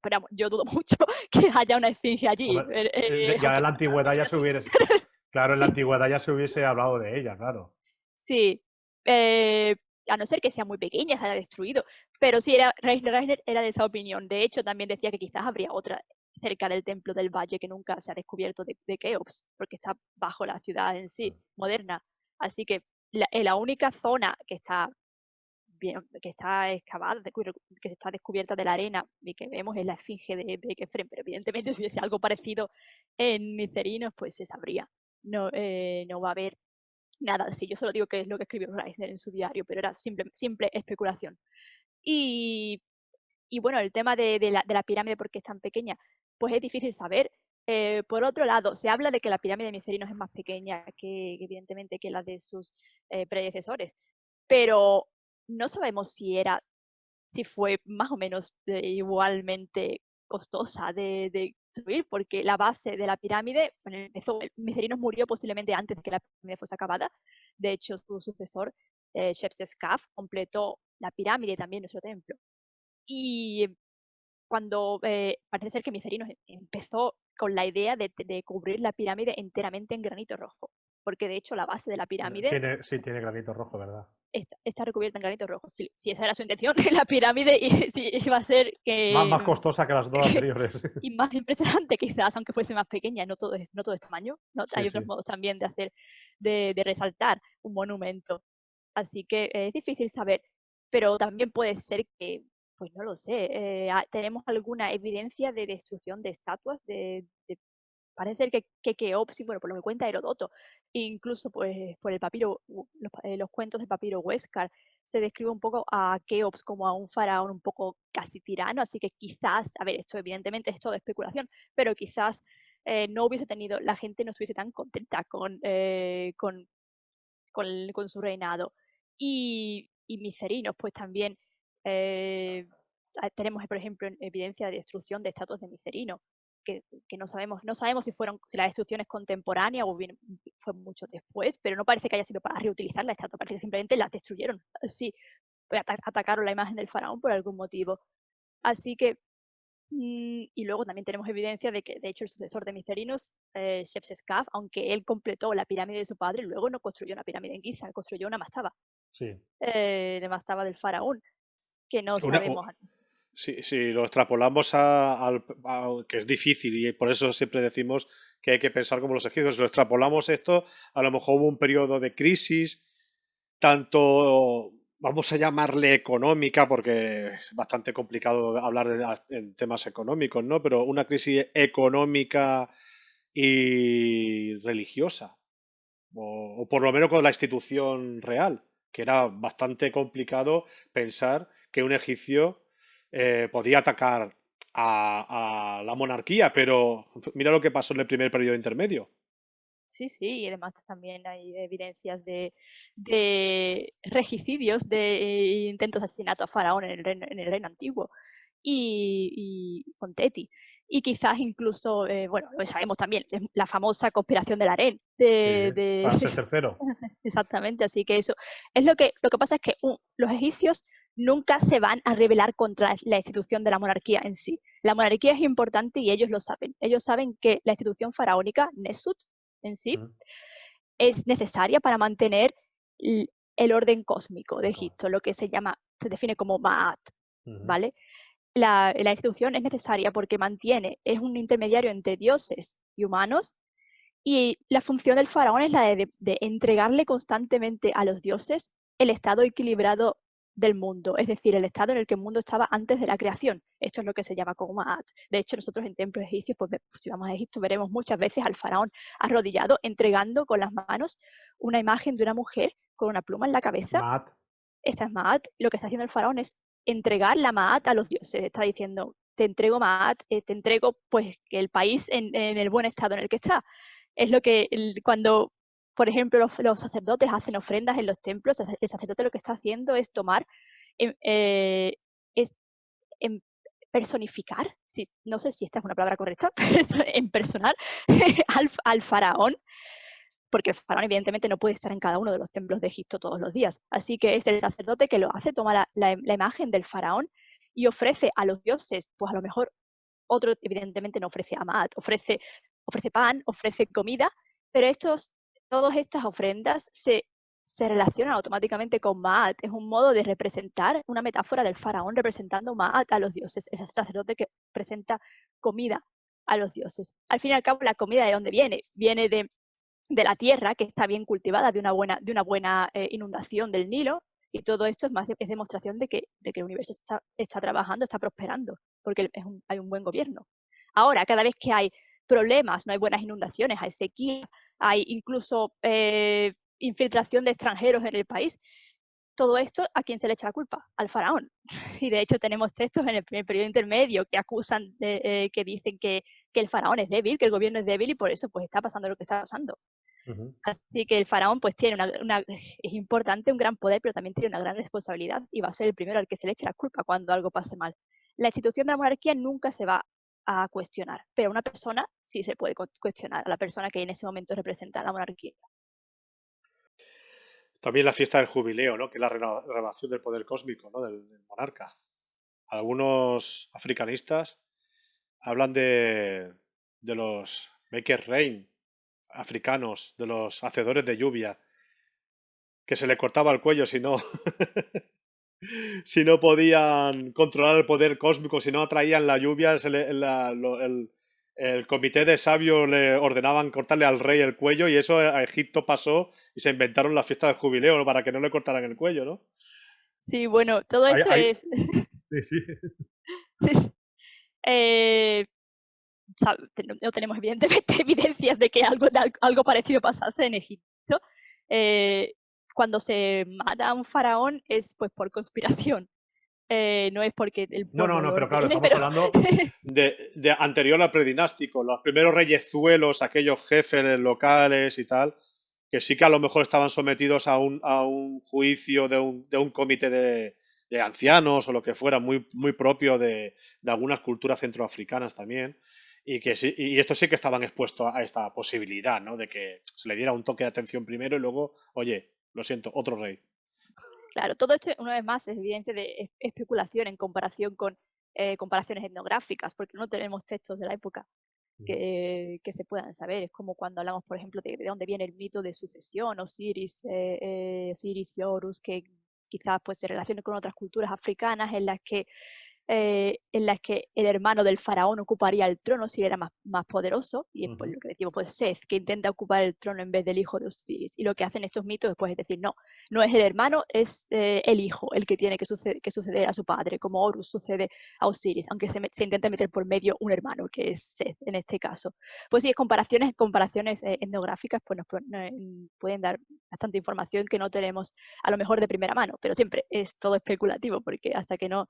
B: pero yo dudo mucho que haya una esfinge allí.
C: Ya en la antigüedad ya se hubiese... Claro, en la antigüedad ya se hubiese hablado de ella, claro.
B: Sí. A no ser que sea muy pequeña, se haya destruido. Pero sí, Reisner era de esa opinión. De hecho, también decía que quizás habría otra cerca del templo del valle que nunca se ha descubierto de Keops, porque está bajo la ciudad en sí, moderna. Así que la única zona que está excavada, que está descubierta de la arena y que vemos es la esfinge de Kefren, pero evidentemente si hubiese algo parecido en Micerinos, pues se sabría. No va a haber nada así. Yo solo digo que es lo que escribió Reisner en su diario, pero era simple especulación. Y bueno, el tema de la pirámide, ¿por qué es tan pequeña? Pues es difícil saber. Por otro lado, se habla de que la pirámide de Micerinos es más pequeña evidentemente, que la de sus predecesores, pero no sabemos si fue más o menos igualmente costosa de construir, porque la base de la pirámide, Micerinos murió posiblemente antes de que la pirámide fuese acabada. De hecho, su sucesor, Shepseskaf, completó la pirámide y también nuestro templo. Y cuando parece ser que Micerinos empezó con la idea de cubrir la pirámide enteramente en granito rojo, porque de hecho la base de la pirámide
C: Tiene granito rojo, ¿verdad?
B: está recubierta en granito rojo. Si esa era su intención, la pirámide iba a ser
C: más costosa que las dos anteriores.
B: Y más impresionante quizás, aunque fuese más pequeña. No todo es tamaño, ¿no?
C: Sí,
B: Hay otros modos también de resaltar un monumento. Así que es difícil saber, pero también puede ser que, pues no lo sé, tenemos alguna evidencia de destrucción de estatuas, parece ser que Keops, bueno, por lo que cuenta Herodoto, incluso pues por el papiro, los cuentos del papiro Huéscar, se describe un poco a Keops como a un faraón un poco casi tirano, así que quizás, a ver, esto evidentemente es todo especulación, pero quizás no hubiese tenido, la gente no estuviese tan contenta con su reinado. Y Micerinos, pues también tenemos, por ejemplo, evidencia de destrucción de estatuas de Micerino, que no sabemos si la destrucción es contemporánea o bien fue mucho después, pero no parece que haya sido para reutilizar la estatua, parece que simplemente las destruyeron, sí, atacaron la imagen del faraón por algún motivo. Así que y luego también tenemos evidencia de que, de hecho, el sucesor de Micerinos, Shepseskaf, aunque él completó la pirámide de su padre, luego no construyó una pirámide en Giza, construyó una mastaba.
C: Sí.
B: De mastaba del faraón, que no sabemos.
A: Si lo extrapolamos que es difícil y por eso siempre decimos que hay que pensar como los egipcios, si lo extrapolamos esto, a lo mejor hubo un periodo de crisis, tanto, vamos a llamarle económica, porque es bastante complicado hablar en temas económicos, ¿no? Pero una crisis económica y religiosa, o por lo menos con la institución real, que era bastante complicado pensar que un egipcio podía atacar a la monarquía, pero mira lo que pasó en el primer periodo intermedio.
B: Sí, y además también hay evidencias de regicidios, de intentos de asesinato a Faraón en el reino antiguo y con Teti. Y quizás incluso, bueno, lo sabemos también, la famosa conspiración del harén.
C: Ramsés III.
B: Exactamente, así que eso es lo que pasa es que los egipcios nunca se van a rebelar contra la institución de la monarquía en sí. La monarquía es importante y ellos lo saben. Ellos saben que la institución faraónica, Nesut, en sí, es necesaria para mantener el orden cósmico de Egipto, lo que se define como Ma'at, ¿vale? La institución es necesaria porque es un intermediario entre dioses y humanos, y la función del faraón es la de entregarle constantemente a los dioses el estado equilibrado del mundo, es decir, el estado en el que el mundo estaba antes de la creación. Esto es lo que se llama como Ma'at. De hecho, nosotros en templos egipcios, pues si vamos a Egipto, veremos muchas veces al faraón arrodillado, entregando con las manos una imagen de una mujer con una pluma en la cabeza.
C: Ma'at.
B: Esta es Ma'at. Lo que está haciendo el faraón es entregar la Ma'at a los dioses. Está diciendo, te entrego Ma'at, te entrego pues el país en el buen estado en el que está. Es lo que cuando por ejemplo, los sacerdotes hacen ofrendas en los templos, el sacerdote lo que está haciendo es tomar, es personificar, no sé si esta es una palabra correcta, en personar al faraón, porque el faraón evidentemente no puede estar en cada uno de los templos de Egipto todos los días. Así que es el sacerdote que lo hace, toma la imagen del faraón y ofrece a los dioses, pues a lo mejor otro evidentemente no ofrece amat, ofrece pan, ofrece comida, pero todas estas ofrendas se relacionan automáticamente con Maat. Es un modo de representar, una metáfora del faraón representando Maat a los dioses, es el sacerdote que presenta comida a los dioses. Al fin y al cabo, la comida ¿de dónde viene? Viene de la tierra, que está bien cultivada, de una buena inundación del Nilo, y todo esto es demostración de que el universo está trabajando, está prosperando, porque hay un buen gobierno. Ahora, cada vez que hay problemas, no hay buenas inundaciones, hay sequía, hay incluso infiltración de extranjeros en el país, todo esto, ¿a quién se le echa la culpa? Al faraón. Y de hecho tenemos textos en el primer periodo intermedio que acusan, que dicen que el faraón es débil, que el gobierno es débil y por eso pues está pasando lo que está pasando. Así que el faraón pues tiene es importante, un gran poder, pero también tiene una gran responsabilidad y va a ser el primero al que se le eche la culpa cuando algo pase mal. La institución de la monarquía nunca se va a cuestionar, pero a una persona sí se puede cuestionar, a la persona que en ese momento representa a la monarquía.
A: También la fiesta del jubileo, ¿no? Que es la renovación del poder cósmico, ¿no? Del monarca. Algunos africanistas hablan de los Maker Rain africanos, de los hacedores de lluvia, que se le cortaba el cuello si no, si no podían controlar el poder cósmico, si no atraían la lluvia, el comité de sabios le ordenaban cortarle al rey el cuello y eso a Egipto pasó y se inventaron la fiesta del jubileo para que no le cortaran el cuello, ¿no?
B: Sí, bueno, todo esto es...
C: Sí, sí.
B: No tenemos evidentemente evidencias de que algo parecido pasase en Egipto. Cuando se mata a un faraón es pues por conspiración. No es porque el pueblo
C: No,
B: lo
C: pero claro,
B: ordene,
C: estamos hablando
A: de anterior al predinástico, los primeros reyezuelos, aquellos jefes locales y tal, que sí que a lo mejor estaban sometidos a un juicio de un comité de ancianos o lo que fuera, muy, muy propio de algunas culturas centroafricanas también, y estos sí que estaban expuestos a esta posibilidad, ¿no? De que se le diera un toque de atención primero y luego, oye, lo siento, otro rey.
B: Claro, todo esto, una vez más, es evidencia de especulación en comparación con comparaciones etnográficas, porque no tenemos textos de la época que se puedan saber. Es como cuando hablamos, por ejemplo, de dónde viene el mito de sucesión, Osiris y Horus, que quizás pues, se relacione con otras culturas africanas en las que el hermano del faraón ocuparía el trono si era más poderoso, y pues lo que decimos, pues Seth, que intenta ocupar el trono en vez del hijo de Osiris. Y lo que hacen estos mitos pues, es decir, no es el hermano, es el hijo el que tiene que suceder a su padre, como Horus sucede a Osiris, aunque se intenta meter por medio un hermano, que es Seth en este caso. Pues sí, comparaciones etnográficas pues nos pueden dar bastante información que no tenemos a lo mejor de primera mano, pero siempre es todo especulativo, porque hasta que no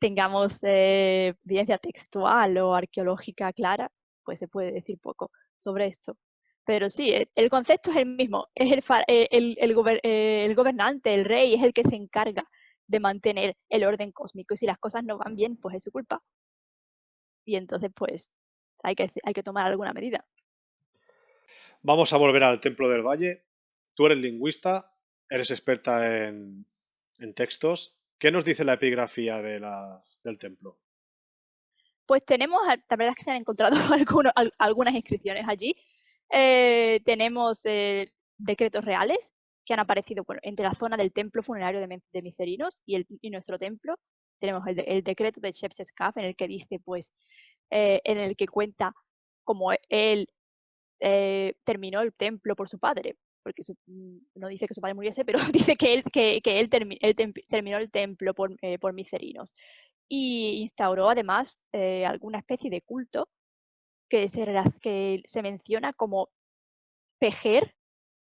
B: tengamos evidencia textual o arqueológica clara, pues se puede decir poco sobre esto. Pero sí, el concepto es el mismo, es el gobernante, el rey, es el que se encarga de mantener el orden cósmico, y si las cosas no van bien, pues es su culpa. Y entonces, pues, hay que tomar alguna medida.
A: Vamos a volver al Templo del Valle. Tú eres lingüista, eres experta en textos. ¿Qué nos dice la epigrafía del templo?
B: Pues tenemos, la verdad es que se han encontrado algunas inscripciones allí. Tenemos decretos reales que han aparecido entre la zona del templo funerario de Micerinos y nuestro templo. Tenemos el decreto de Shepseskaf en el que dice, pues, en el que cuenta cómo él terminó el templo por su padre, porque no dice que su padre muriese, pero dice que él terminó el templo por Micerinos. Y instauró además alguna especie de culto que se menciona como pejer,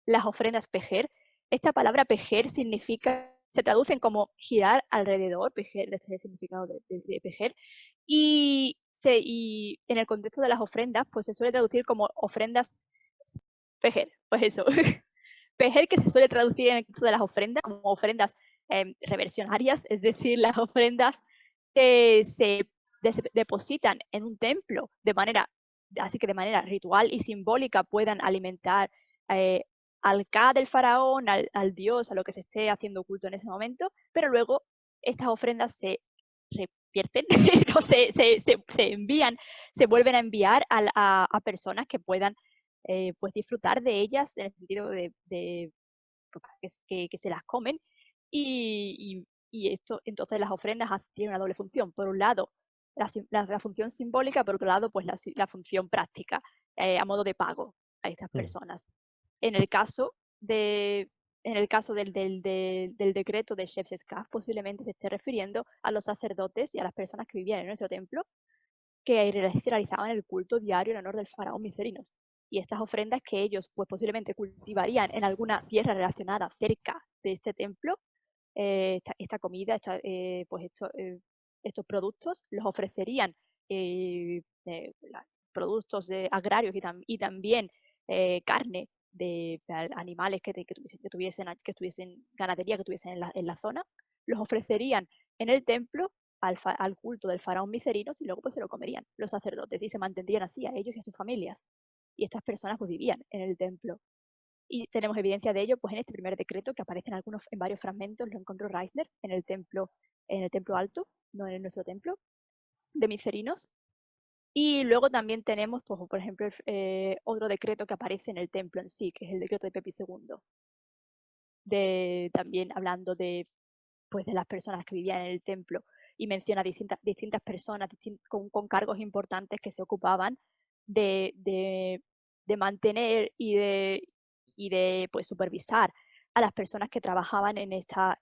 B: las ofrendas pejer. Esta palabra pejer se traducen como girar alrededor, pejer, este es el significado de pejer, y en el contexto de las ofrendas, pues se suele traducir como ofrendas Pejer, pues eso. Pejer, que se suele traducir en el caso de las ofrendas como ofrendas reversionarias, es decir, las ofrendas que se depositan en un templo así que de manera ritual y simbólica puedan alimentar al Ka del faraón, al dios, a lo que se esté haciendo culto en ese momento, pero luego estas ofrendas se revierten, no, se envían, se vuelven a enviar a personas que puedan pues disfrutar de ellas en el sentido de que se las comen y esto, entonces las ofrendas tienen una doble función. Por un lado, la función simbólica, por otro lado, pues la función práctica, a modo de pago a estas personas. En el caso del decreto de Shepseskaf, posiblemente se esté refiriendo a los sacerdotes y a las personas que vivían en nuestro templo que realizaban el culto diario en honor del faraón Micerinos. Y estas ofrendas que ellos pues posiblemente cultivarían en alguna tierra relacionada cerca de este templo, esta comida, estos productos los ofrecerían productos agrarios y también carne de animales que tuviesen ganadería, que tuviesen en la zona, los ofrecerían en el templo al culto del faraón Micerinos y luego pues se lo comerían los sacerdotes y se mantendrían así a ellos y a sus familias. Y estas personas pues vivían en el templo. Y tenemos evidencia de ello pues en este primer decreto que aparece en varios fragmentos, lo encontró Reisner en el templo alto, no en nuestro templo, de Micerinos. Y luego también tenemos, pues, por ejemplo, otro decreto que aparece en el templo en sí, que es el decreto de Pepi II. También hablando de las personas que vivían en el templo y menciona distintas personas con cargos importantes que se ocupaban de mantener y de pues, supervisar a las personas que trabajaban en esta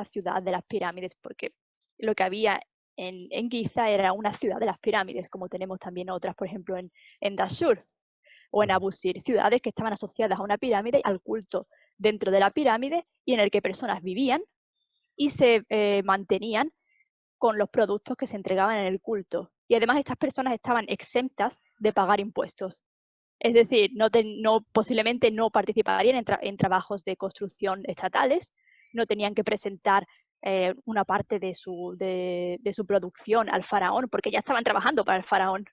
B: ciudad de las pirámides, porque lo que había en Giza era una ciudad de las pirámides, como tenemos también otras, por ejemplo, en Dashur o en Abusir, ciudades que estaban asociadas a una pirámide, al culto dentro de la pirámide y en el que personas vivían y se mantenían con los productos que se entregaban en el culto. Y además estas personas estaban exentas de pagar impuestos. Es decir, posiblemente no participarían en trabajos de construcción estatales, no tenían que presentar una parte de su producción al faraón, porque ya estaban trabajando para el faraón.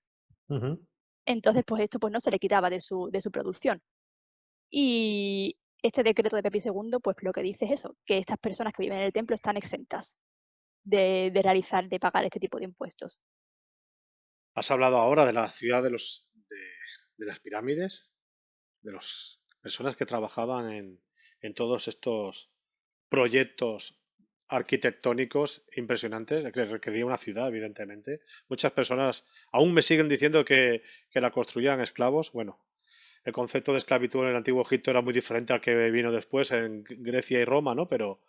B: Entonces, pues esto pues, no se le quitaba de su producción. Y este decreto de Pepi II, pues lo que dice es eso, que estas personas que viven en el templo están exentas de pagar este tipo de impuestos.
A: Has hablado ahora de la ciudad de las pirámides, de las personas que trabajaban en todos estos proyectos arquitectónicos impresionantes, que requería una ciudad, evidentemente. Muchas personas aún me siguen diciendo que la construían esclavos. Bueno, el concepto de esclavitud en el Antiguo Egipto era muy diferente al que vino después en Grecia y Roma, ¿no? Pero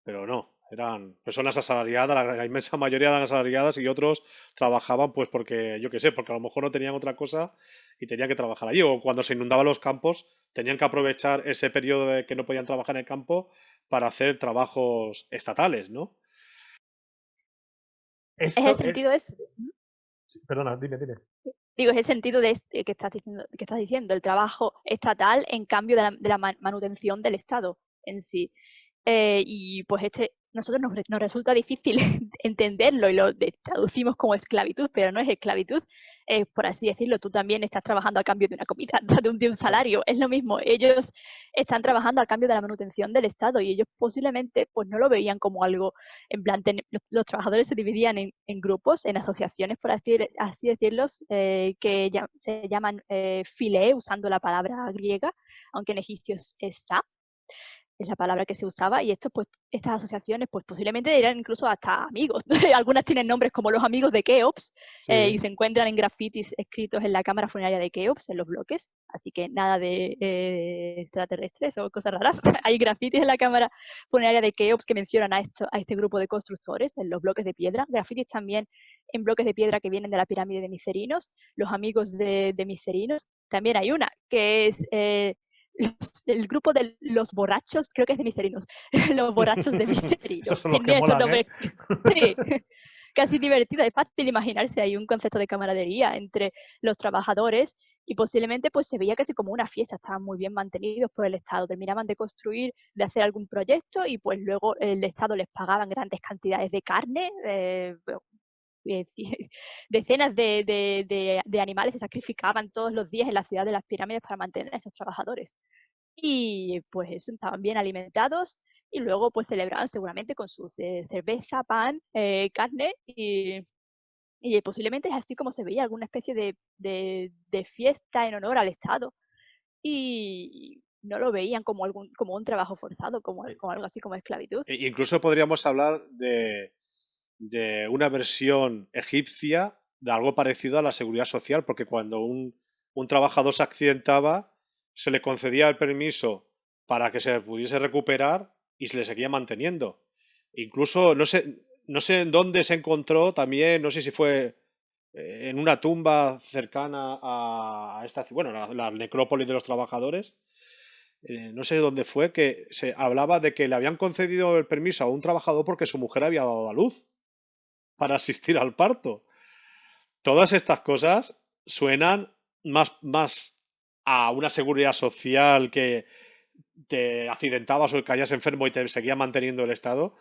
A: no, eran personas asalariadas, la inmensa mayoría eran asalariadas y otros trabajaban pues porque, yo qué sé, porque a lo mejor no tenían otra cosa y tenían que trabajar allí. O cuando se inundaban los campos, tenían que aprovechar ese periodo de que no podían trabajar en el campo para hacer trabajos estatales, ¿no?
B: Es el sentido de...
C: Perdona, dime.
B: Digo, es el sentido de que estás diciendo, el trabajo estatal en cambio de la manutención del Estado en sí. Y pues nosotros nos resulta difícil entenderlo y lo traducimos como esclavitud, pero no es esclavitud, por así decirlo. Tú también estás trabajando a cambio de una comida, de un salario, es lo mismo. Ellos están trabajando a cambio de la manutención del Estado y ellos posiblemente pues no lo veían como algo, en plan, los trabajadores se dividían en grupos, en asociaciones, por así decirlos, que se llaman philae, usando la palabra griega, aunque en egipcio es sa, es la palabra que se usaba, y estas asociaciones pues posiblemente eran incluso hasta amigos. Algunas tienen nombres como los amigos de Keops,
C: Sí.
B: y se encuentran en grafitis escritos en la cámara funeraria de Keops, en los bloques, así que nada de extraterrestres o cosas raras. Hay grafitis en la cámara funeraria de Keops que mencionan a este grupo de constructores en los bloques de piedra, grafitis también en bloques de piedra que vienen de la pirámide de Micerinos, los amigos de Micerinos. También hay una que es... el grupo de los borrachos, creo que es de Micerinos, los borrachos de Micerinos.
C: Esos son los que molan,
B: Sí, casi divertido. Es fácil imaginarse ahí un concepto de camaradería entre los trabajadores y posiblemente pues se veía casi como una fiesta, estaban muy bien mantenidos por el Estado, terminaban de construir, de hacer algún proyecto y pues luego el Estado les pagaban grandes cantidades de carne, decenas de animales se sacrificaban todos los días en la ciudad de las pirámides para mantener a estos trabajadores. Y pues estaban bien alimentados y luego pues celebraban seguramente con su cerveza, pan, carne y posiblemente es así como se veía alguna especie de fiesta en honor al Estado. Y no lo veían como, como un trabajo forzado, como algo así como esclavitud.
A: Incluso podríamos hablar de una versión egipcia de algo parecido a la seguridad social, porque cuando un trabajador se accidentaba, se le concedía el permiso para que se pudiese recuperar y se le seguía manteniendo. Incluso, no sé en dónde se encontró también, no sé si fue en una tumba cercana a esta, bueno, la necrópolis de los trabajadores, no sé dónde fue, que se hablaba de que le habían concedido el permiso a un trabajador porque su mujer había dado a luz para asistir al parto. Todas estas cosas suenan más a una seguridad social que te accidentabas o caías enfermo y te seguía manteniendo el Estado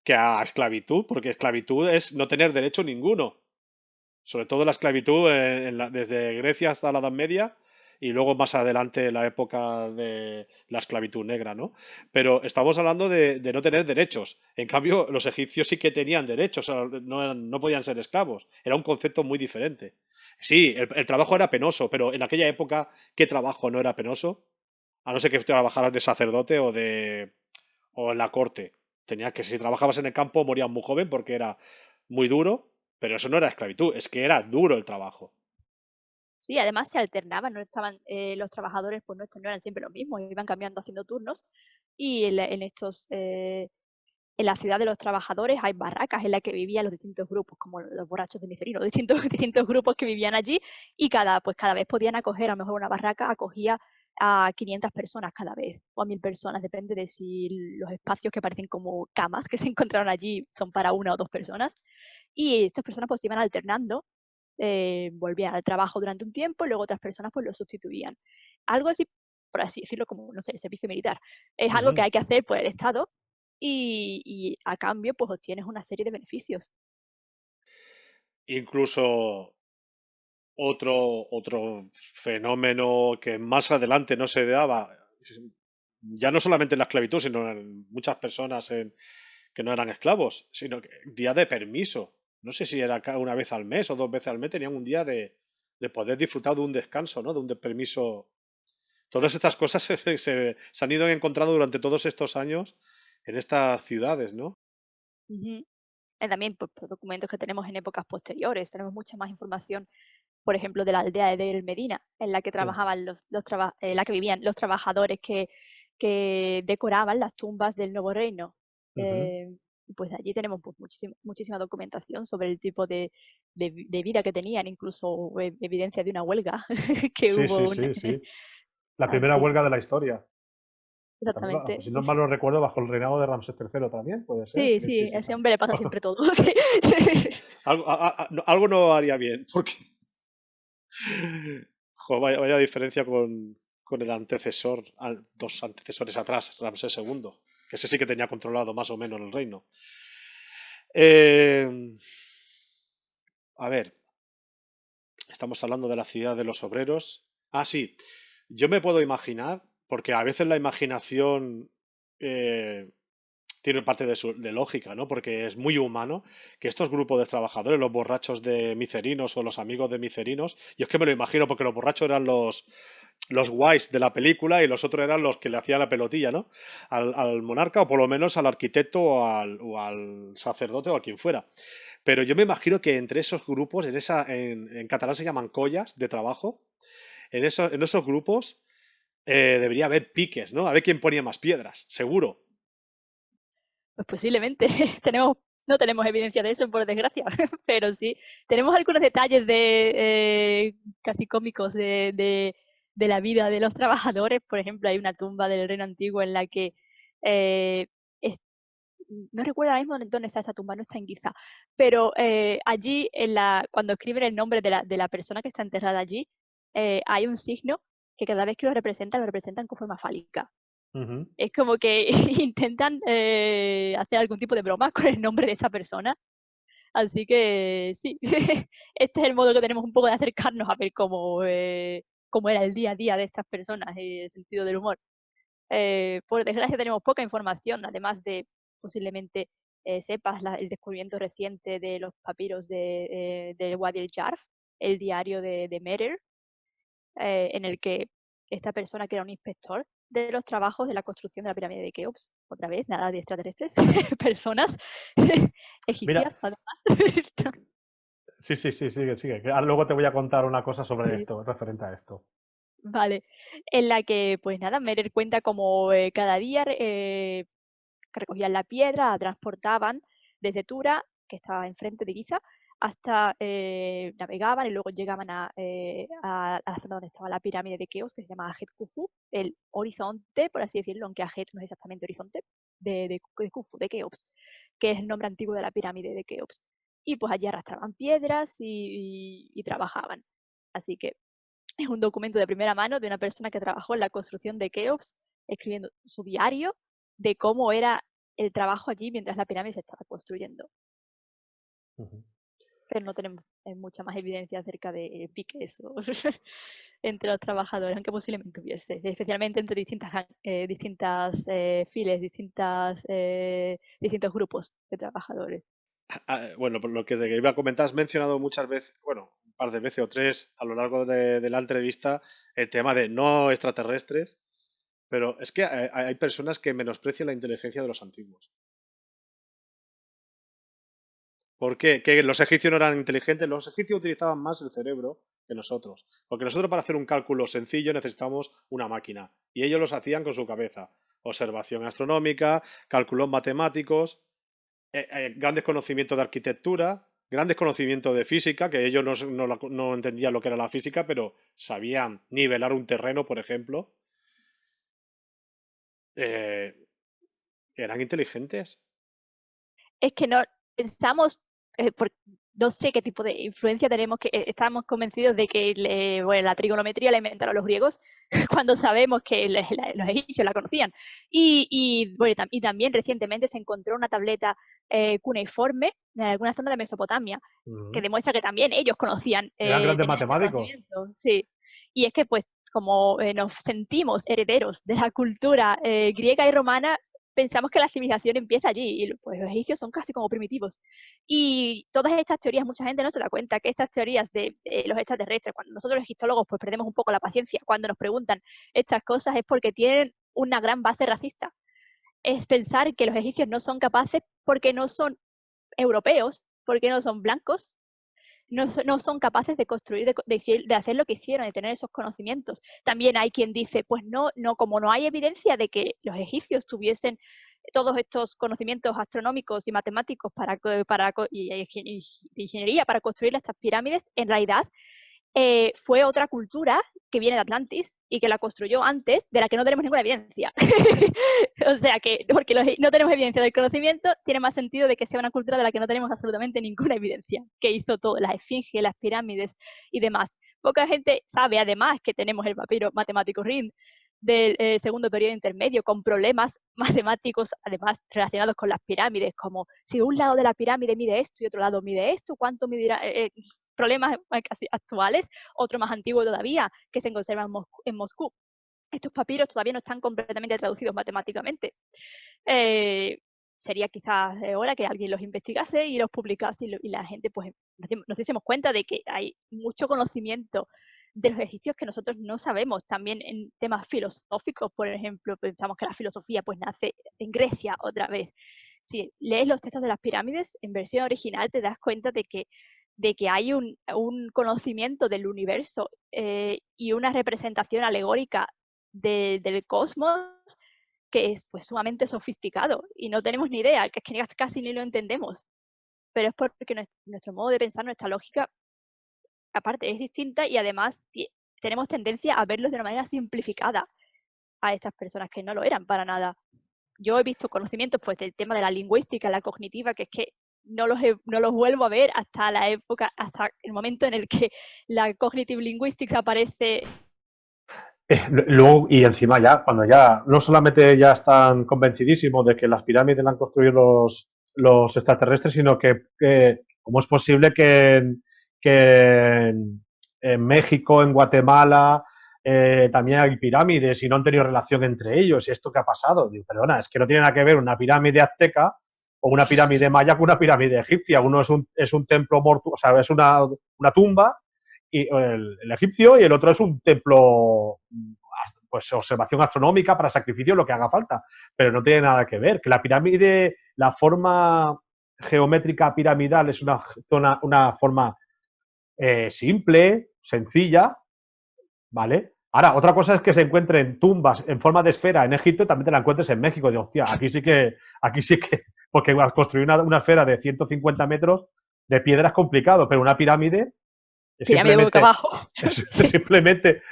A: que a esclavitud, porque esclavitud es no tener derecho ninguno. Sobre todo la esclavitud desde Grecia hasta la Edad Media y luego más adelante la época de la esclavitud negra, ¿no? Pero estamos hablando de no tener derechos. En cambio, los egipcios sí que tenían derechos, o sea, no podían ser esclavos. Era un concepto muy diferente. Sí, el trabajo era penoso, pero en aquella época, ¿qué trabajo no era penoso? A no ser que trabajaras de sacerdote o en la corte. Tenía que, si trabajabas en el campo, morías muy joven porque era muy duro, pero eso no era esclavitud, es que era duro el trabajo.
B: Sí, además se alternaban, no estaban los trabajadores, pues no eran siempre los mismos, iban cambiando haciendo turnos y en la ciudad de los trabajadores hay barracas en las que vivían los distintos grupos, como los borrachos de Micerino, distintos grupos que vivían allí y cada vez podían acoger, a lo mejor una barraca acogía a 500 personas cada vez o a 1000 personas, depende de si los espacios que parecen como camas que se encontraron allí son para una o dos personas y estas personas pues iban alternando, volvían al trabajo durante un tiempo y luego otras personas pues lo sustituían. Algo así, por así decirlo, como, no sé, el servicio militar. Es algo que hay que hacer por el Estado y a cambio pues obtienes una serie de beneficios.
A: Incluso otro fenómeno que más adelante no se daba, ya no solamente en la esclavitud, sino en muchas personas que no eran esclavos, sino que día de permiso. No sé si era una vez al mes o 2 veces al mes, tenían un día de poder disfrutar de un descanso, ¿no? De un permiso. Todas estas cosas se han ido encontrando durante todos estos años en estas ciudades, ¿no?
B: Ujú. También pues, por documentos que tenemos en épocas posteriores, tenemos mucha más información, por ejemplo, de la aldea de Deir el Medina, en la que trabajaban en la que vivían los trabajadores que decoraban las tumbas del nuevo reino. Pues allí tenemos pues, muchísima documentación sobre el tipo de vida que tenían, incluso evidencia de una huelga que
C: Sí, sí,
B: hubo.
C: sí, sí. La primera
B: Así
C: huelga
B: que,
C: de la historia.
B: exactamente.
C: Si no mal lo recuerdo, bajo el reinado de Ramsés III también, puede ser.
B: Sí,
C: Sí, sí,
B: sí,
C: sí.
B: a ese hombre le pasa siempre todo. Sí.
A: Algo no haría bien, porque jo, vaya diferencia con el antecesor, 2 antecesores atrás, Ramsés II, que ese sí que tenía controlado más o menos el reino. Eh, a ver, estamos hablando de la ciudad de los obreros. Ah, sí, yo me puedo imaginar, porque a veces la imaginación eh, tiene parte de lógica, ¿no? Porque es muy humano que estos grupos de trabajadores, los borrachos de Micerinos o los amigos de Micerinos, yo es que me lo imagino porque los borrachos eran los guays de la película y los otros eran los que le hacían la pelotilla, ¿no? Al monarca o por lo menos al arquitecto o al sacerdote o a quien fuera. Pero yo me imagino que entre esos grupos, en catalán se llaman collas de trabajo, en esos grupos debería haber piques, ¿no? A ver quién ponía más piedras, seguro.
B: Pues posiblemente no tenemos evidencia de eso, por desgracia, pero sí, tenemos algunos detalles casi cómicos de la vida de los trabajadores. Por ejemplo, hay una tumba del reino antiguo en la que eh, es- no recuerdo ahora mismo dónde está esta tumba, no está en Giza, pero allí, cuando escriben el nombre de la persona que está enterrada allí, hay un signo que cada vez que lo representan con forma fálica.
C: Ujú.
B: Es como que intentan hacer algún tipo de broma con el nombre de esa persona. Así que sí, este es el modo que tenemos un poco de acercarnos a ver cómo era el día a día de estas personas y el sentido del humor. Por desgracia tenemos poca información, además de posiblemente sepas el descubrimiento reciente de los papiros del Wadi el-Jarf, el diario de Merer, en el que esta persona, que era un inspector de los trabajos de la construcción de la pirámide de Keops, otra vez, nada de extraterrestres, personas
C: Mira,
B: egipcias, además.
C: sí, sigue. Que ahora luego te voy a contar una cosa sobre
B: Sí.
C: esto, referente a esto.
B: Vale, en la que, pues nada, Merer cuenta como cada día que recogían la piedra, la transportaban desde Tura, que estaba enfrente de Giza, hasta navegaban y luego llegaban a la zona donde estaba la pirámide de Keops, que se llama Ajet Khufu, el horizonte, por así decirlo, aunque Ajet no es exactamente horizonte, de Khufu, de Keops, que es el nombre antiguo de la pirámide de Keops. Y pues allí arrastraban piedras y trabajaban. Así que es un documento de primera mano de una persona que trabajó en la construcción de Keops, escribiendo su diario de cómo era el trabajo allí mientras la pirámide se estaba construyendo.
C: Ujú.
B: Pero no tenemos mucha más evidencia acerca de piques entre los trabajadores, aunque posiblemente hubiese, especialmente entre distintas files, distintos grupos de trabajadores.
A: Bueno, por lo que iba a comentar, has mencionado muchas veces, bueno, un par de veces o tres a lo largo de la entrevista, el tema de no extraterrestres, pero es que hay personas que menosprecian la inteligencia de los antiguos. ¿Por qué? Que los egipcios no eran inteligentes. Los egipcios utilizaban más el cerebro que nosotros. Porque nosotros, para hacer un cálculo sencillo, necesitábamos una máquina. Y ellos los hacían con su cabeza. Observación astronómica, cálculos matemáticos, grandes conocimientos de arquitectura, grandes conocimientos de física, que ellos no entendían lo que era la física, pero sabían nivelar un terreno, por ejemplo. Eh, Eran inteligentes.
B: Es que no pensamos, no sé qué tipo de influencia tenemos, que estamos convencidos de que bueno, la trigonometría la inventaron los griegos, cuando sabemos que los egipcios la conocían. Bueno, y también recientemente se encontró una tableta cuneiforme en alguna zona de Mesopotamia, que
C: Ujú.
B: demuestra que también ellos conocían,
C: Eran grandes
B: tenían este
C: matemáticos.
B: conocimiento. Sí. Y es que, pues, como nos sentimos herederos de la cultura griega y romana, pensamos que la civilización empieza allí, y pues los egipcios son casi como primitivos. Y todas estas teorías, mucha gente no se da cuenta que estas teorías de los extraterrestres, cuando nosotros los egiptólogos pues perdemos un poco la paciencia cuando nos preguntan estas cosas, es porque tienen una gran base racista. Es pensar que los egipcios no son capaces porque no son europeos, porque no son blancos, no son capaces de construir, de hacer lo que hicieron, de tener esos conocimientos. También hay quien dice, pues no, como no hay evidencia de que los egipcios tuviesen todos estos conocimientos astronómicos y matemáticos y ingeniería para construir estas pirámides, en realidad fue otra cultura que viene de Atlantis y que la construyó antes, de la que no tenemos ninguna evidencia. O sea que, porque no tenemos evidencia del conocimiento, tiene más sentido de que sea una cultura de la que no tenemos absolutamente ninguna evidencia, que hizo todo, las esfinges, las pirámides y demás. Poca gente sabe, además, que tenemos el papiro matemático Rind del segundo periodo intermedio, con problemas matemáticos, además, relacionados con las pirámides, como si un lado de la pirámide mide esto y otro lado mide esto, ¿cuánto medirá? Problemas casi actuales, otro más antiguo todavía, que se conserva en Moscú. Estos papiros todavía no están completamente traducidos matemáticamente. Sería quizás hora que alguien los investigase y los publicase y la gente pues nos diésemos cuenta de que hay mucho conocimiento de los egipcios que nosotros no sabemos. También en temas filosóficos, por ejemplo, pensamos que la filosofía pues nace en Grecia otra vez. Si lees los textos de las pirámides en versión original, te das cuenta de que hay un conocimiento del universo y una representación alegórica del cosmos que es pues sumamente sofisticado y no tenemos ni idea, que es que casi ni lo entendemos. Pero es porque nuestro modo de pensar, nuestra lógica, aparte, es distinta y además tenemos tendencia a verlos de una manera simplificada a estas personas que no lo eran para nada. yo he visto conocimientos pues del tema de la lingüística, la cognitiva, que es que no los vuelvo a ver hasta el momento en el que la cognitive linguistics aparece.
C: Luego, y encima ya, cuando ya no solamente ya están convencidísimos de que las pirámides las han construido los extraterrestres, sino que cómo es posible que en México, en Guatemala, también hay pirámides y no han tenido relación entre ellos. ¿Y esto qué ha pasado? Digo, perdona, es que no tiene nada que ver una pirámide azteca o una pirámide maya con una pirámide egipcia. Uno es un templo mortuorio, o sea, es una tumba, y el egipcio, y el otro es un templo, pues observación astronómica para sacrificio, lo que haga falta, pero no tiene nada que ver. Que la pirámide, la forma geométrica piramidal es una forma simple, sencilla, ¿vale? Ahora, otra cosa es que se encuentren tumbas en forma de esfera en Egipto y también te la encuentres en México. Digo, hostia, aquí sí que, porque construir una esfera de 150 metros de piedra es complicado, pero una pirámide
B: Pirámide boca abajo.
C: Sí.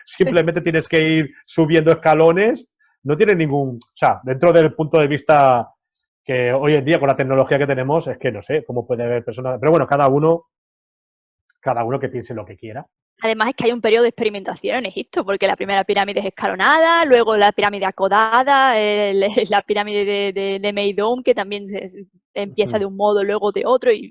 C: Simplemente tienes que ir subiendo escalones. No tiene ningún... O sea, dentro del punto de vista que hoy en día con la tecnología que tenemos, es que no sé cómo puede haber personas... Pero bueno, cada uno que piense lo que quiera.
B: Además es que hay un periodo de experimentación en Egipto, porque la primera pirámide es escalonada, luego la pirámide acodada, la pirámide de Meidum, que también empieza de un modo, luego de otro, y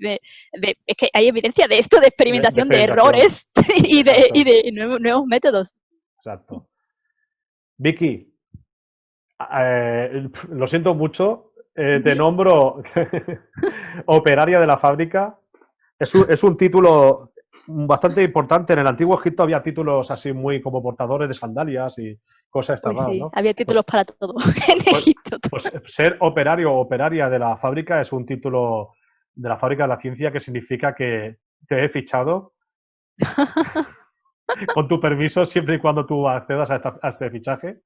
B: es que hay evidencia de esto, de experimentación, de errores y de nuevos métodos.
C: Exacto. Vicky, lo siento mucho, te nombro operaria de la fábrica. Es un título bastante importante. En el antiguo Egipto había títulos así muy como portadores de sandalias y cosas estas,
B: pues sí,
C: ¿no?
B: Había títulos para todo en Egipto.
C: Pues ser operario o operaria de la fábrica es un título de la fábrica de la ciencia que significa que te he fichado con tu permiso siempre y cuando tú accedas a este fichaje.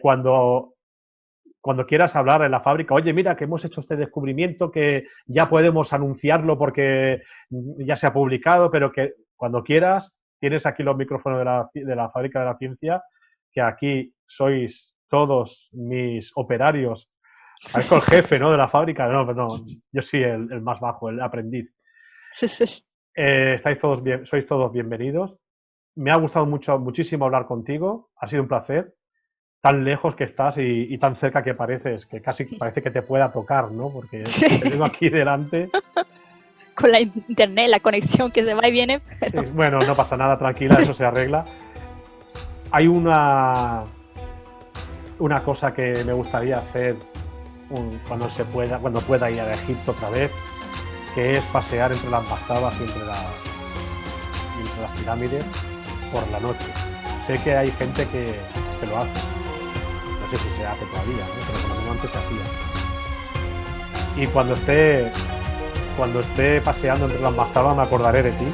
C: Cuando quieras hablar en la fábrica, oye, mira que hemos hecho este descubrimiento, que ya podemos anunciarlo porque ya se ha publicado, pero que cuando quieras, tienes aquí los micrófonos de la fábrica de la ciencia, que aquí sois todos mis operarios. Parezco el jefe, ¿no?, de la fábrica. No, yo soy el más bajo, el aprendiz. Sois todos bienvenidos. Me ha gustado muchísimo hablar contigo. Ha sido un placer. Tan lejos que estás y tan cerca que pareces, que casi parece que te pueda tocar, ¿no? Porque te tengo aquí delante.
B: Con la internet, la conexión que se va y viene. Pero...
C: Bueno, no pasa nada, tranquila, eso se arregla. Hay una cosa que me gustaría hacer cuando pueda ir a Egipto otra vez, que es pasear entre las mastabas y entre las pirámides por la noche. Sé que hay gente que lo hace. No sé si se hace todavía, ¿no? Pero por lo menos antes se hacía. Y cuando esté paseando entre las mastabas me acordaré de ti.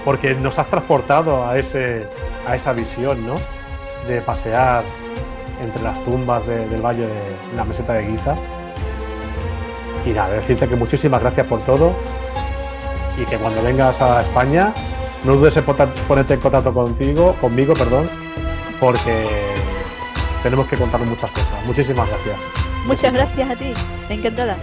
C: Porque nos has transportado a esa visión, ¿no? De pasear entre las tumbas del valle de la meseta de Giza. Y nada, decirte que muchísimas gracias por todo y que cuando vengas a España no dudes en ponerte en contacto conmigo, porque tenemos que contarnos muchas cosas. Muchísimas gracias.
B: Muchas gracias a ti, encantada.